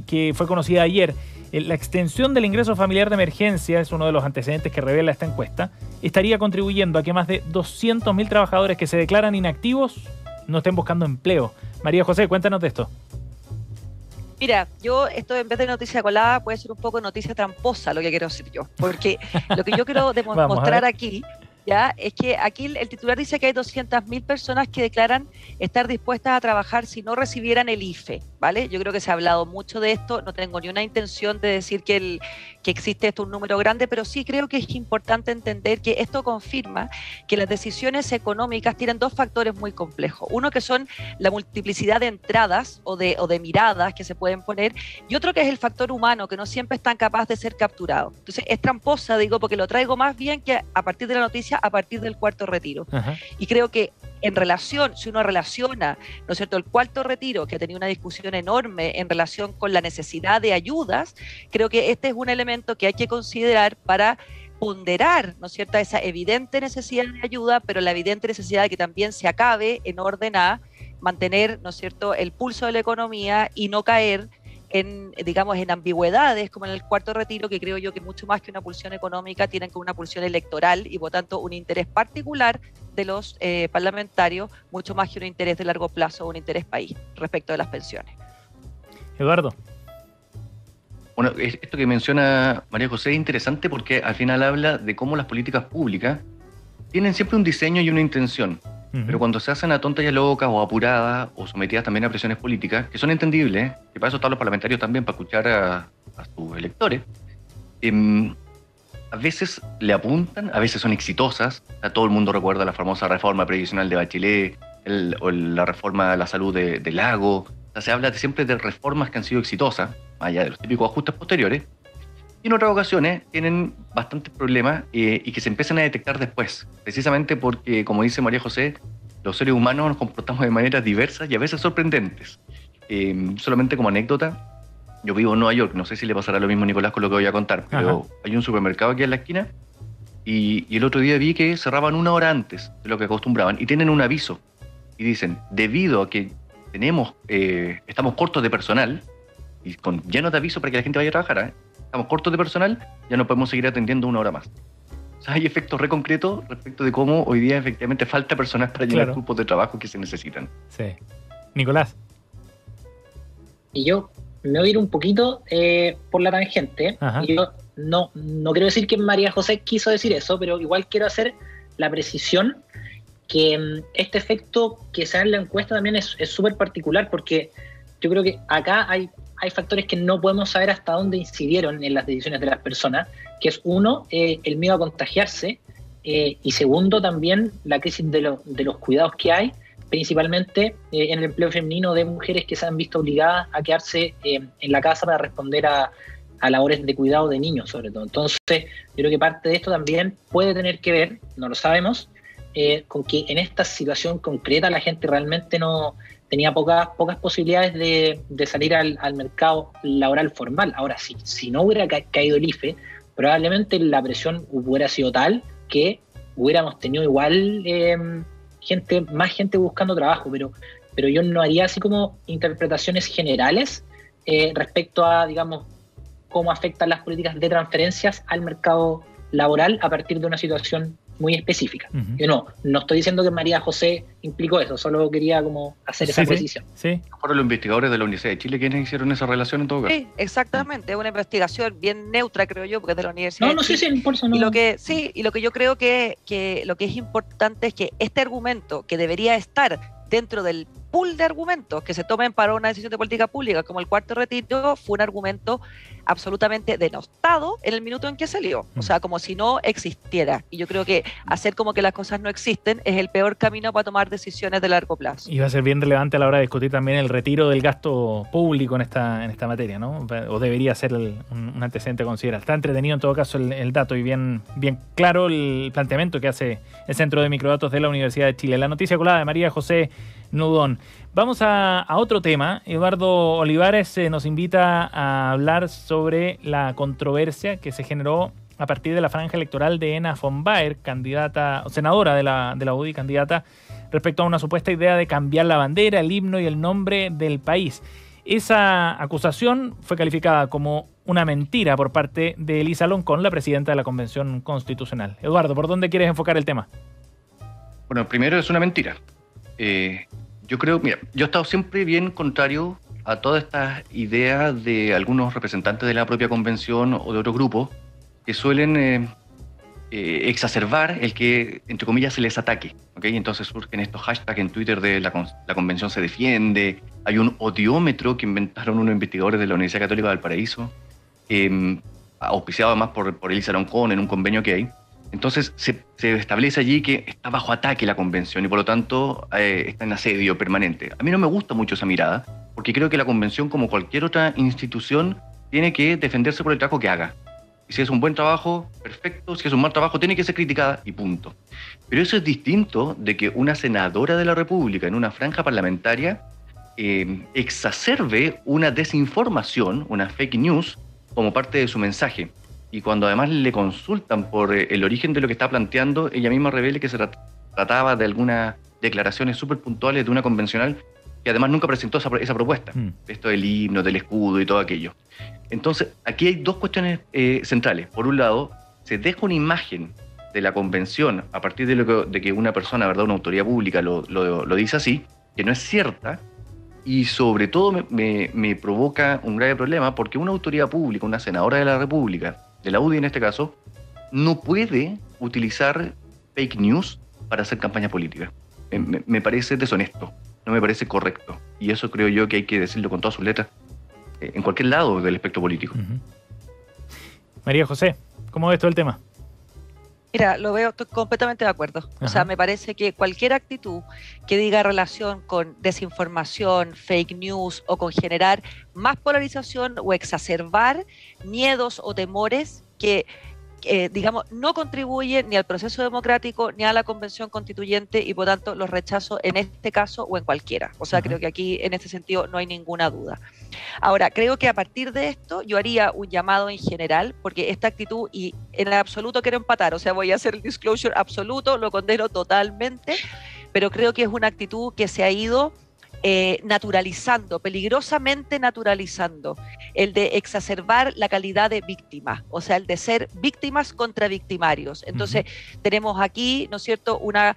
que fue conocida ayer. La extensión del ingreso familiar de emergencia es uno de los antecedentes que revela esta encuesta. Estaría contribuyendo a que más de 200.000 trabajadores que se declaran inactivos no estén buscando empleo. María José, cuéntanos de esto. Mira, yo esto en vez de noticia colada puede ser un poco noticia tramposa lo que quiero decir yo, porque lo que yo quiero demostrar aquí ya es que aquí el titular dice que hay 200.000 personas que declaran estar dispuestas a trabajar si no recibieran el IFE, ¿vale? Yo creo que se ha hablado mucho de esto, no tengo ni una intención de decir que existe esto un número grande, pero sí creo que es importante entender que esto confirma que las decisiones económicas tienen dos factores muy complejos. Uno que son la multiplicidad de entradas o de miradas que se pueden poner, y otro que es el factor humano, que no siempre es tan capaz de ser capturado. Entonces es tramposa, digo, porque lo traigo más bien que a partir de la noticia, a partir del cuarto retiro. Ajá. Y creo que en relación, si uno relaciona, ¿no es cierto?, el cuarto retiro, que ha tenido una discusión enorme en relación con la necesidad de ayudas, creo que este es un elemento que hay que considerar para ponderar, ¿no es cierto?, esa evidente necesidad de ayuda, pero la evidente necesidad de que también se acabe en orden a mantener, ¿no es cierto?, el pulso de la economía y no caer en, digamos, en ambigüedades como en el cuarto retiro, que creo yo que mucho más que una pulsión económica tienen que una pulsión electoral y por tanto un interés particular de los parlamentarios, mucho más que un interés de largo plazo o un interés país respecto de las pensiones. Eduardo. Bueno, esto que menciona María José es interesante porque al final habla de cómo las políticas públicas tienen siempre un diseño y una intención. Pero cuando se hacen a tontas y locas o apuradas o sometidas también a presiones políticas, que son entendibles, que para eso están los parlamentarios también, para escuchar a sus electores, a veces le apuntan, a veces son exitosas. Todo el mundo recuerda la famosa reforma previsional de Bachelet o la reforma de la salud de Lago. O sea, se habla siempre de reformas que han sido exitosas, más allá de los típicos ajustes posteriores. Y en otras ocasiones tienen bastantes problemas y que se empiezan a detectar después, precisamente porque, como dice María José, los seres humanos nos comportamos de maneras diversas y a veces sorprendentes. Solamente como anécdota, yo vivo en Nueva York, no sé si le pasará lo mismo a Nicolás con lo que voy a contar, pero hay un supermercado aquí en la esquina y el otro día vi que cerraban 1 hora antes de lo que acostumbraban y tienen un aviso y dicen, debido a que estamos cortos de personal y llenos de aviso para que la gente vaya a trabajar, estamos cortos de personal, ya no podemos seguir atendiendo 1 hora más. O sea, hay efectos re concretos respecto de cómo hoy día efectivamente falta personal para llenar grupos de trabajo que se necesitan. Sí. Nicolás. Y yo me voy a ir un poquito por la tangente. Y yo no quiero decir que María José quiso decir eso, pero igual quiero hacer la precisión que este efecto que se da en la encuesta también es súper particular, porque yo creo que acá hay factores que no podemos saber hasta dónde incidieron en las decisiones de las personas, que es uno, el miedo a contagiarse, y segundo también la crisis de los cuidados que hay, principalmente en el empleo femenino de mujeres que se han visto obligadas a quedarse en la casa para responder a labores de cuidado de niños, sobre todo. Entonces, yo creo que parte de esto también puede tener que ver, no lo sabemos, con que en esta situación concreta la gente realmente no tenía pocas posibilidades de salir al mercado laboral formal. Ahora, si no hubiera caído el IFE, probablemente la presión hubiera sido tal que hubiéramos tenido igual más gente buscando trabajo, pero yo no haría así como interpretaciones generales respecto a, digamos, cómo afectan las políticas de transferencias al mercado laboral a partir de una situación muy específica. Uh-huh. Yo no estoy diciendo que María José implicó eso, solo quería como hacer esa precisión. Sí. Fueron los investigadores de la Universidad de Chile quienes hicieron esa relación en todo caso. Sí, exactamente, es una investigación bien neutra, creo yo, porque es de la Universidad de Chile. Sí, por eso no. Y lo que yo creo que lo que es importante es que este argumento que debería estar dentro del pool de argumentos que se tomen para una decisión de política pública, como el cuarto retiro, fue un argumento absolutamente denostado en el minuto en que salió. O sea, como si no existiera. Y yo creo que hacer como que las cosas no existen es el peor camino para tomar decisiones de largo plazo. Y va a ser bien relevante a la hora de discutir también el retiro del gasto público en esta materia, ¿no? O debería ser un antecedente a considerar. Está entretenido en todo caso el dato y bien claro el planteamiento que hace el Centro de Microdatos de la Universidad de Chile. La noticia colada de María José Nudón. Vamos a otro tema. Eduardo Olivares nos invita a hablar sobre la controversia que se generó a partir de la franja electoral de Ena von Baer, senadora de la UDI, candidata, respecto a una supuesta idea de cambiar la bandera, el himno y el nombre del país. Esa acusación fue calificada como una mentira por parte de Elisa Loncón, la presidenta de la Convención Constitucional. Eduardo, ¿por dónde quieres enfocar el tema? Bueno, primero es una mentira. Yo creo, mira, yo he estado siempre bien contrario a todas estas ideas de algunos representantes de la propia convención o de otros grupos que suelen exacerbar el que, entre comillas, se les ataque, ¿okay? Entonces surgen estos hashtags en Twitter de la convención se defiende, hay un odiómetro que inventaron unos investigadores de la Universidad Católica de Valparaíso, auspiciado además por Elisa Loncón en un convenio que hay. Entonces se establece allí que está bajo ataque la convención y por lo tanto está en asedio permanente. A mí no me gusta mucho esa mirada porque creo que la convención, como cualquier otra institución, tiene que defenderse por el trabajo que haga. Y si es un buen trabajo, perfecto. Si es un mal trabajo, tiene que ser criticada y punto. Pero eso es distinto de que una senadora de la República en una franja parlamentaria exacerbe una desinformación, una fake news, como parte de su mensaje. Y cuando además le consultan por el origen de lo que está planteando, ella misma revela que se trataba de algunas declaraciones súper puntuales de una convencional que además nunca presentó esa propuesta. Esto del himno, del escudo y todo aquello. Entonces, aquí hay dos cuestiones centrales. Por un lado, se deja una imagen de la convención a partir de que una persona, ¿verdad?, una autoridad pública lo dice así, que no es cierta, y sobre todo me provoca un grave problema porque una autoridad pública, una senadora de la República, de la UDI en este caso, no puede utilizar fake news para hacer campaña política. Me parece deshonesto, no me parece correcto. Y eso creo yo que hay que decirlo con todas sus letras en cualquier lado del espectro político. Uh-huh. María José, ¿cómo ves todo el tema? Mira, estoy completamente de acuerdo. Ajá. O sea, me parece que cualquier actitud que diga relación con desinformación, fake news o con generar más polarización o exacerbar miedos o temores que digamos, no contribuye ni al proceso democrático ni a la convención constituyente y por tanto los rechazo en este caso o en cualquiera. O sea, creo que aquí en este sentido no hay ninguna duda. Ahora, creo que a partir de esto yo haría un llamado en general, porque esta actitud, y en absoluto quiero empatar, o sea, voy a hacer el disclosure absoluto, lo condeno totalmente, pero creo que es una actitud que se ha ido naturalizando, peligrosamente naturalizando, el de exacerbar la calidad de víctima, o sea, el de ser víctimas contra victimarios. Entonces, tenemos aquí, ¿no es cierto?, una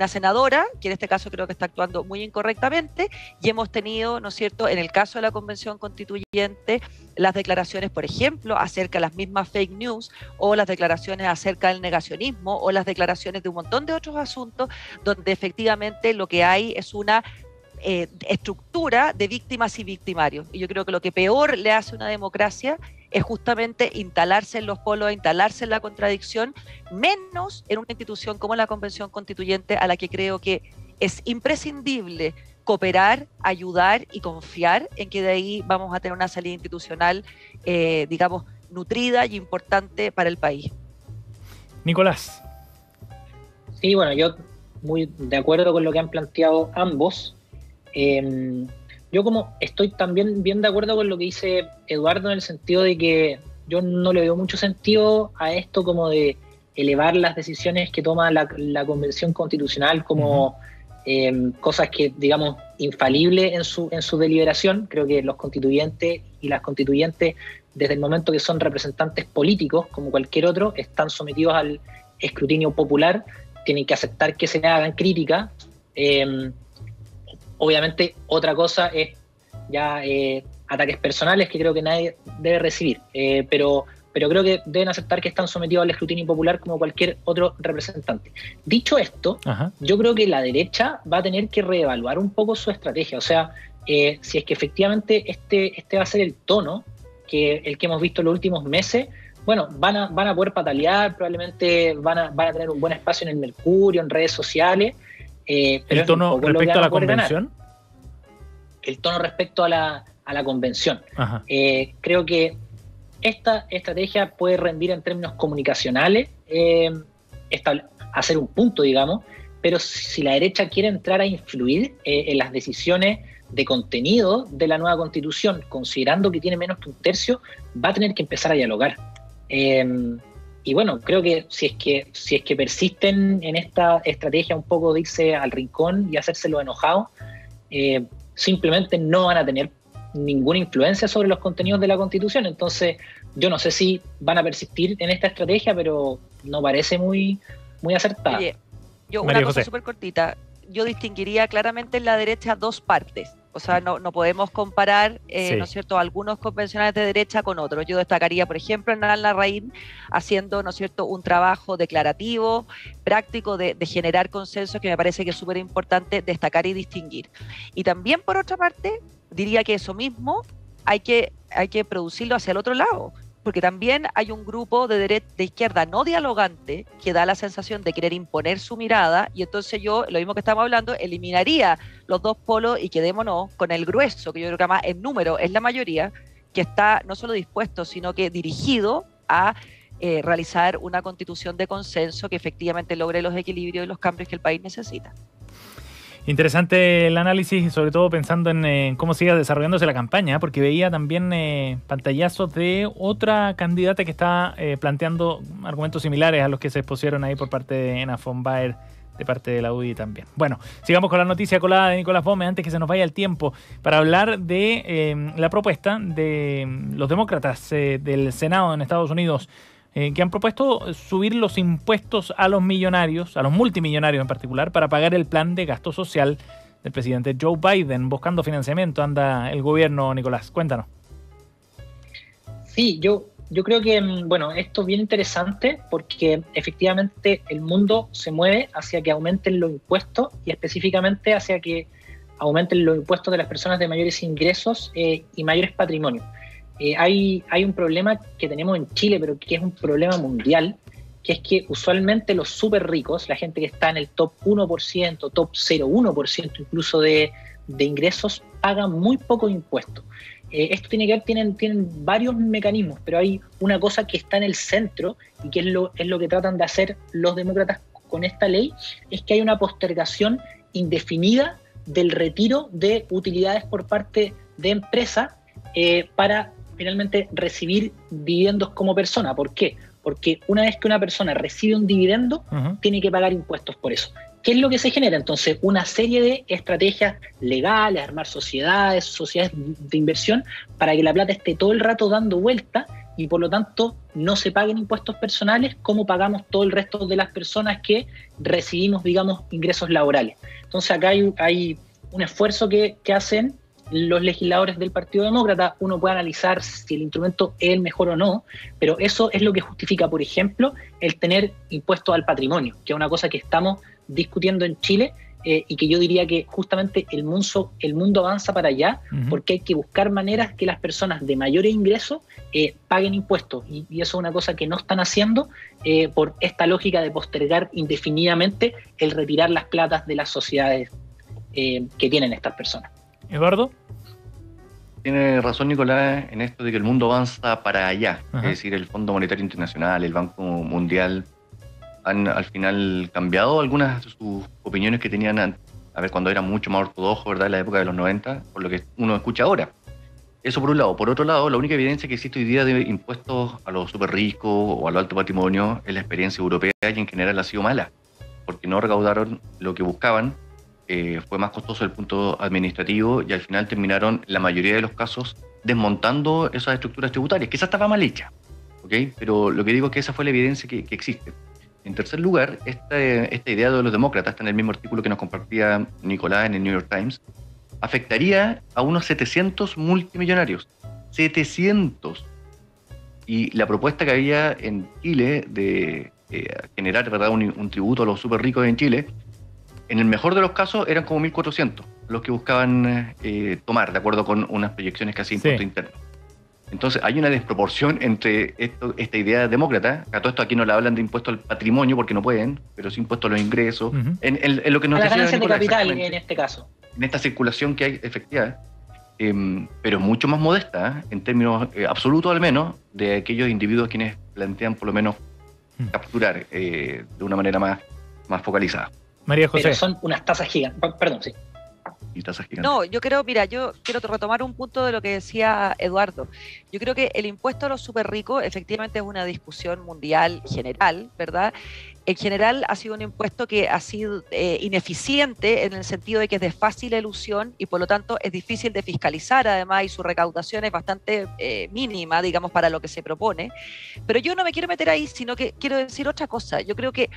senadora, que en este caso creo que está actuando muy incorrectamente, y hemos tenido, ¿no es cierto?, en el caso de la Convención Constituyente, las declaraciones, por ejemplo, acerca de las mismas fake news, o las declaraciones acerca del negacionismo, o las declaraciones de un montón de otros asuntos, donde efectivamente lo que hay es una estructura de víctimas y victimarios. Y yo creo que lo que peor le hace a una democracia es justamente instalarse en los polos, instalarse en la contradicción, menos en una institución como la Convención Constituyente, a la que creo que es imprescindible cooperar, ayudar y confiar en que de ahí vamos a tener una salida institucional, digamos, nutrida y importante para el país. Nicolás. Sí, bueno, yo muy de acuerdo con lo que han planteado ambos. Yo como estoy también bien de acuerdo con lo que dice Eduardo, en el sentido de que yo no le veo mucho sentido a esto como de elevar las decisiones que toma la Convención Constitucional como cosas que, digamos, infalibles en su deliberación. Creo que los constituyentes y las constituyentes, desde el momento que son representantes políticos, como cualquier otro, están sometidos al escrutinio popular, tienen que aceptar que se le hagan críticas. Obviamente, otra cosa es ya ataques personales que creo que nadie debe recibir, pero creo que deben aceptar que están sometidos al escrutinio popular como cualquier otro representante. Dicho esto, yo creo que la derecha va a tener que reevaluar un poco su estrategia. O sea, si es que efectivamente este va a ser el tono, el que hemos visto en los últimos meses, bueno, van a poder patalear, probablemente van a tener un buen espacio en el Mercurio, en redes sociales. Pero ¿el tono respecto a la convención? El tono respecto a la convención. Creo que esta estrategia puede rendir en términos comunicacionales, hacer un punto, digamos, pero si la derecha quiere entrar a influir en las decisiones de contenido de la nueva Constitución, considerando que tiene menos que un tercio, va a tener que empezar a dialogar. Y bueno, creo que si es que persisten en esta estrategia un poco de irse al rincón y hacérselo enojado, simplemente no van a tener ninguna influencia sobre los contenidos de la Constitución. Entonces, yo no sé si van a persistir en esta estrategia, pero no parece muy acertada. Oye, yo una cosa súper cortita. Yo distinguiría claramente en la derecha dos partes. O sea, no podemos comparar, ¿no es cierto?, algunos convencionales de derecha con otros. Yo destacaría, por ejemplo, a Hernán Larraín haciendo, ¿no es cierto?, un trabajo declarativo, práctico de generar consenso, que me parece que es súper importante destacar y distinguir. Y también, por otra parte, diría que eso mismo hay que producirlo hacia el otro lado, porque también hay un grupo de izquierda no dialogante que da la sensación de querer imponer su mirada, y entonces yo, lo mismo que estamos hablando, eliminaría los dos polos y quedémonos con el grueso, que yo creo que además en número es la mayoría, que está no solo dispuesto, sino que dirigido a realizar una constitución de consenso que efectivamente logre los equilibrios y los cambios que el país necesita. Interesante el análisis, sobre todo pensando en cómo sigue desarrollándose la campaña, porque veía también pantallazos de otra candidata que está planteando argumentos similares a los que se expusieron ahí por parte de Ena von Baer, de parte de la UDI también. Bueno, sigamos con la noticia colada de Nicolás Bomes antes que se nos vaya el tiempo, para hablar de la propuesta de los demócratas del Senado en Estados Unidos, que han propuesto subir los impuestos a los millonarios, a los multimillonarios en particular, para pagar el plan de gasto social del presidente Joe Biden. Buscando financiamiento anda el gobierno, Nicolás. Cuéntanos. Sí, yo creo que, bueno, esto es bien interesante porque efectivamente el mundo se mueve hacia que aumenten los impuestos y específicamente hacia que aumenten los impuestos de las personas de mayores ingresos y mayores patrimonios. Hay un problema que tenemos en Chile, pero que es un problema mundial, que es que usualmente los súper ricos, la gente que está en el top 1%, top 0,1% incluso de ingresos, pagan muy poco impuestos. Esto tiene que ver, tienen varios mecanismos, pero hay una cosa que está en el centro y que es lo que tratan de hacer los demócratas con esta ley, es que hay una postergación indefinida del retiro de utilidades por parte de empresas para finalmente recibir dividendos como persona. ¿Por qué? Porque una vez que una persona recibe un dividendo, tiene que pagar impuestos por eso. ¿Qué es lo que se genera? Entonces, una serie de estrategias legales, armar sociedades de inversión, para que la plata esté todo el rato dando vuelta y por lo tanto no se paguen impuestos personales como pagamos todo el resto de las personas que recibimos, digamos, ingresos laborales. Entonces, acá hay un esfuerzo que hacen los legisladores del Partido Demócrata. Uno puede analizar si el instrumento es el mejor o no, pero eso es lo que justifica, por ejemplo, el tener impuestos al patrimonio, que es una cosa que estamos discutiendo en Chile y que yo diría que justamente el mundo avanza para allá, porque hay que buscar maneras que las personas de mayores ingresos paguen impuestos, y eso es una cosa que no están haciendo por esta lógica de postergar indefinidamente el retirar las platas de las sociedades que tienen estas personas. ¿Eduardo? Tiene razón Nicolás en esto de que el mundo avanza para allá. Ajá. Es decir, el Fondo Monetario Internacional, el Banco Mundial han al final cambiado algunas de sus opiniones que tenían cuando eran mucho más ortodoxos, ¿verdad?, en la época de los 90, por lo que uno escucha ahora. Eso por un lado. Por otro lado, la única evidencia que existe hoy día de impuestos a los súper ricos o a los alto patrimonio es la experiencia europea, y en general ha sido mala, porque no recaudaron lo que buscaban, fue más costoso el punto administrativo, y al final terminaron, la mayoría de los casos, desmontando esas estructuras tributarias, que esa estaba mal hecha, ¿okay? Pero lo que digo es que esa fue la evidencia que existe. En tercer lugar, esta idea de los demócratas, está en el mismo artículo que nos compartía Nicolás en el New York Times, afectaría a unos 700 multimillonarios. 700. Y la propuesta que había en Chile de generar, ¿verdad?, un tributo a los súper ricos en Chile, en el mejor de los casos eran como 1.400 los que buscaban tomar, de acuerdo con unas proyecciones que hacía Impuesto Interno. Entonces hay una desproporción entre esta idea demócrata, que a todo esto aquí no le hablan de impuesto al patrimonio porque no pueden, pero sí impuesto a los ingresos, en lo que nos a las decía ganancias de Nicolás, capital en este caso. en esta circulación que hay efectiva, pero mucho más modesta, en términos absolutos al menos, de aquellos individuos quienes plantean por lo menos capturar de una manera más focalizada. María José. Pero son unas tasas gigantes. Perdón, sí. Y tasas gigantes. No, yo quiero retomar un punto de lo que decía Eduardo. Yo creo que el impuesto a los súper ricos efectivamente es una discusión mundial general, ¿verdad? En general ha sido un impuesto que ha sido ineficiente en el sentido de que es de fácil elusión y por lo tanto es difícil de fiscalizar además, y su recaudación es bastante mínima, digamos, para lo que se propone. Pero yo no me quiero meter ahí, sino que quiero decir otra cosa. Yo creo que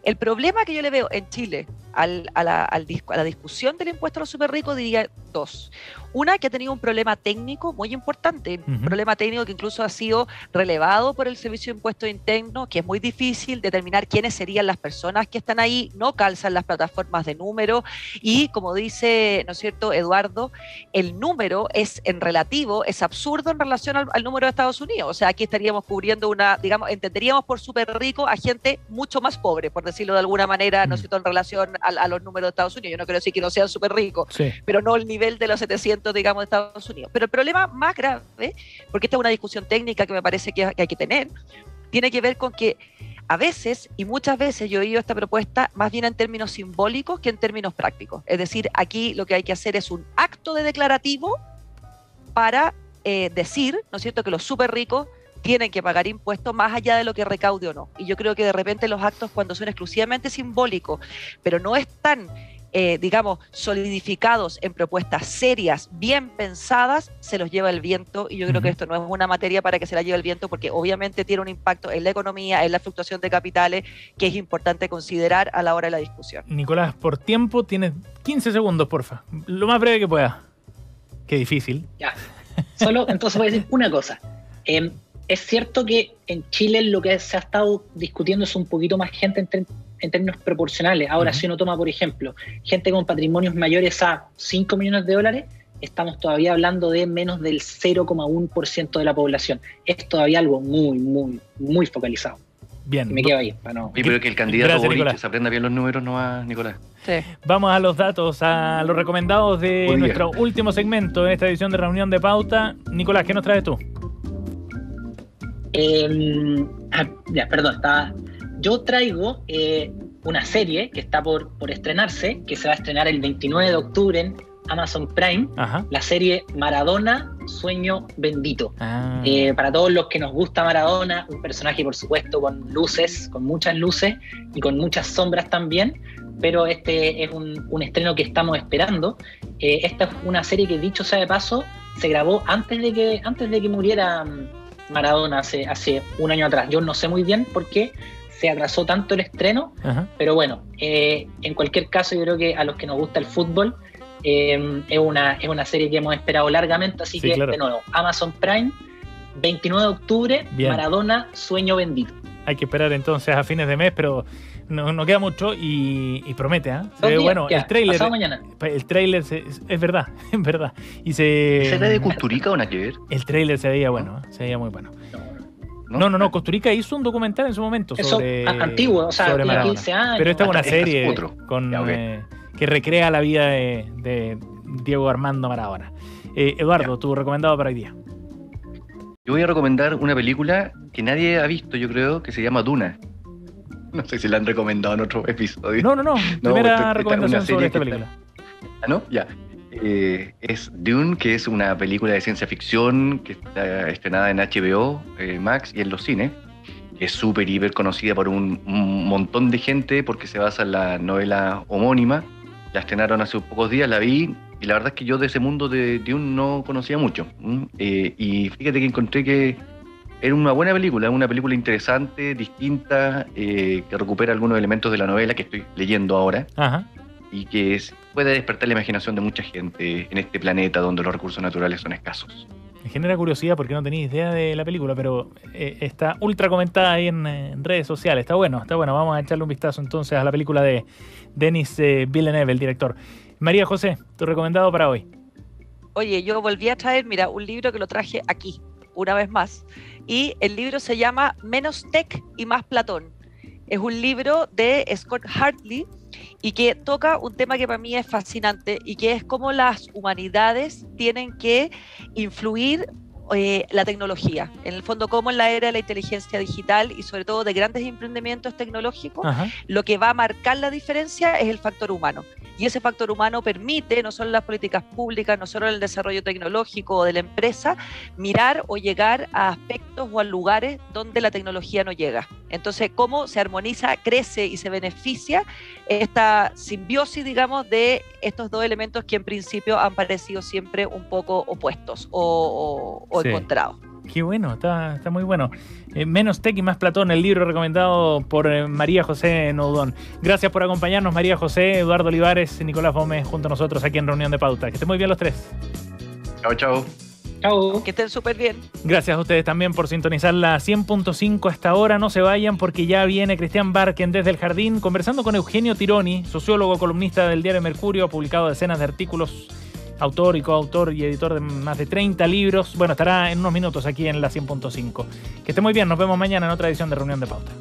el problema que yo le veo en Chile a la discusión del impuesto a los súper ricos, diría dos. Una, que ha tenido un problema técnico muy importante, un problema técnico que incluso ha sido relevado por el Servicio de Impuestos Internos, que es muy difícil determinar quiénes serían las personas que están ahí, no calzan las plataformas de número, y como dice, ¿no es cierto?, Eduardo, el número es en relativo, es absurdo en relación al número de Estados Unidos. O sea, aquí estaríamos cubriendo entenderíamos por súper rico a gente mucho más pobre, por decirlo de alguna manera, ¿no es cierto?, en relación a los números de Estados Unidos. Yo no quiero decir que no sean súper ricos, pero no el nivel de los 700, digamos, de Estados Unidos. Pero el problema más grave, porque esta es una discusión técnica que me parece que hay que tener, tiene que ver con que a veces, y muchas veces, yo he oído esta propuesta más bien en términos simbólicos que en términos prácticos. Es decir, aquí lo que hay que hacer es un acto de declarativo para decir, ¿no es cierto?, que los súper ricos tienen que pagar impuestos más allá de lo que recaude o no. Y yo creo que de repente los actos, cuando son exclusivamente simbólicos, pero no están, digamos, solidificados en propuestas serias, bien pensadas, se los lleva el viento. Y yo creo que esto no es una materia para que se la lleve el viento, porque obviamente tiene un impacto en la economía, en la fluctuación de capitales, que es importante considerar a la hora de la discusión. Nicolás, por tiempo tienes 15 segundos, porfa. Lo más breve que puedas. Qué difícil. Ya. Solo entonces voy a decir una cosa. Es cierto que en Chile lo que se ha estado discutiendo es un poquito más gente en términos proporcionales. Ahora, si uno toma, por ejemplo, gente con patrimonios mayores a 5 millones de dólares, estamos todavía hablando de menos del 0,1% de la población. Es todavía algo muy, muy, muy focalizado. Bien. Me quedo ahí. Y pero que el candidato Boric se aprenda bien los números, ¿no va, Nicolás? Sí. Vamos a los datos, a los recomendados de nuestro último segmento en esta edición de Reunión de Pauta. Nicolás, ¿qué nos traes tú? Yo traigo una serie que está por estrenarse, que se va a estrenar el 29 de octubre en Amazon Prime. Ajá. La serie Maradona, Sueño Bendito. Para todos los que nos gusta Maradona, un personaje por supuesto con luces, con muchas luces y con muchas sombras también, pero este es un estreno que estamos esperando. Esta es una serie que, dicho sea de paso, se grabó antes de que muriera Maradona hace un año atrás. Yo no sé muy bien por qué se atrasó tanto el estreno, pero bueno, en cualquier caso yo creo que a los que nos gusta el fútbol es una serie que hemos esperado largamente, así que claro. De nuevo, Amazon Prime, 29 de octubre, bien. Maradona, Sueño Bendito. Hay que esperar entonces a fines de mes, pero No queda mucho y promete, ¿eh? Se ve bueno, ya, el tráiler. pasado mañana. El tráiler es verdad, es verdad. Y ¿Será de Kusturica o nada que ver? El tráiler se veía bueno, se veía muy bueno. No, Kusturica hizo un documental en su momento sobre... Eso, antiguo, o sea, sobre Maradona. 15 años. Pero esta es una serie con, que recrea la vida de Diego Armando Maradona. Eduardo, tu recomendado para hoy día. Yo voy a recomendar una película que nadie ha visto, yo creo, que se llama Duna. No sé si la han recomendado en otro episodio. No. Primera recomendación sobre esta película. ¿No? Ya. Es Dune, que es una película de ciencia ficción que está estrenada en HBO Max y en los cines. Es súper, hiper conocida por un montón de gente porque se basa en la novela homónima. La estrenaron hace pocos días, la vi, y la verdad es que yo de ese mundo de Dune no conocía mucho. Y fíjate que encontré que era una buena película, una película interesante, distinta, que recupera algunos elementos de la novela que estoy leyendo ahora. Ajá. Y que puede despertar la imaginación de mucha gente en este planeta donde los recursos naturales son escasos. Me genera curiosidad porque no tenía idea de la película, pero está ultra comentada ahí en redes sociales. Está bueno. Vamos a echarle un vistazo entonces a la película de Denis Villeneuve, el director. María José, tu recomendado para hoy. Oye, yo volví a traer, mira, un libro que lo traje aquí, una vez más. Y el libro se llama Menos Tech y Más Platón. Es un libro de Scott Hartley y que toca un tema que para mí es fascinante y que es cómo las humanidades tienen que influir la tecnología. En el fondo, cómo en la era de la inteligencia digital y sobre todo de grandes emprendimientos tecnológicos, lo que va a marcar la diferencia es el factor humano. Y ese factor humano permite, no solo en las políticas públicas, no solo en el desarrollo tecnológico de la empresa, mirar o llegar a aspectos o a lugares donde la tecnología no llega. Entonces, cómo se armoniza, crece y se beneficia esta simbiosis, digamos, de estos dos elementos que en principio han parecido siempre un poco opuestos o sí, encontrados. Qué bueno, está muy bueno. Menos Tech y Más Platón, el libro recomendado por María José Noudón. Gracias por acompañarnos, María José, Eduardo Olivares, Nicolás Gómez, junto a nosotros aquí en Reunión de Pauta. Que estén muy bien los tres. Chao. Chao. Que estén súper bien. Gracias a ustedes también por sintonizar la 100.5 hasta ahora. No se vayan porque ya viene Cristian Barken desde el Jardín conversando con Eugenio Tironi, sociólogo, columnista del diario Mercurio, ha publicado decenas de artículos, autor y coautor y editor de más de 30 libros. Bueno, estará en unos minutos aquí en la 100.5. Que esté muy bien, nos vemos mañana en otra edición de Reunión de Pauta.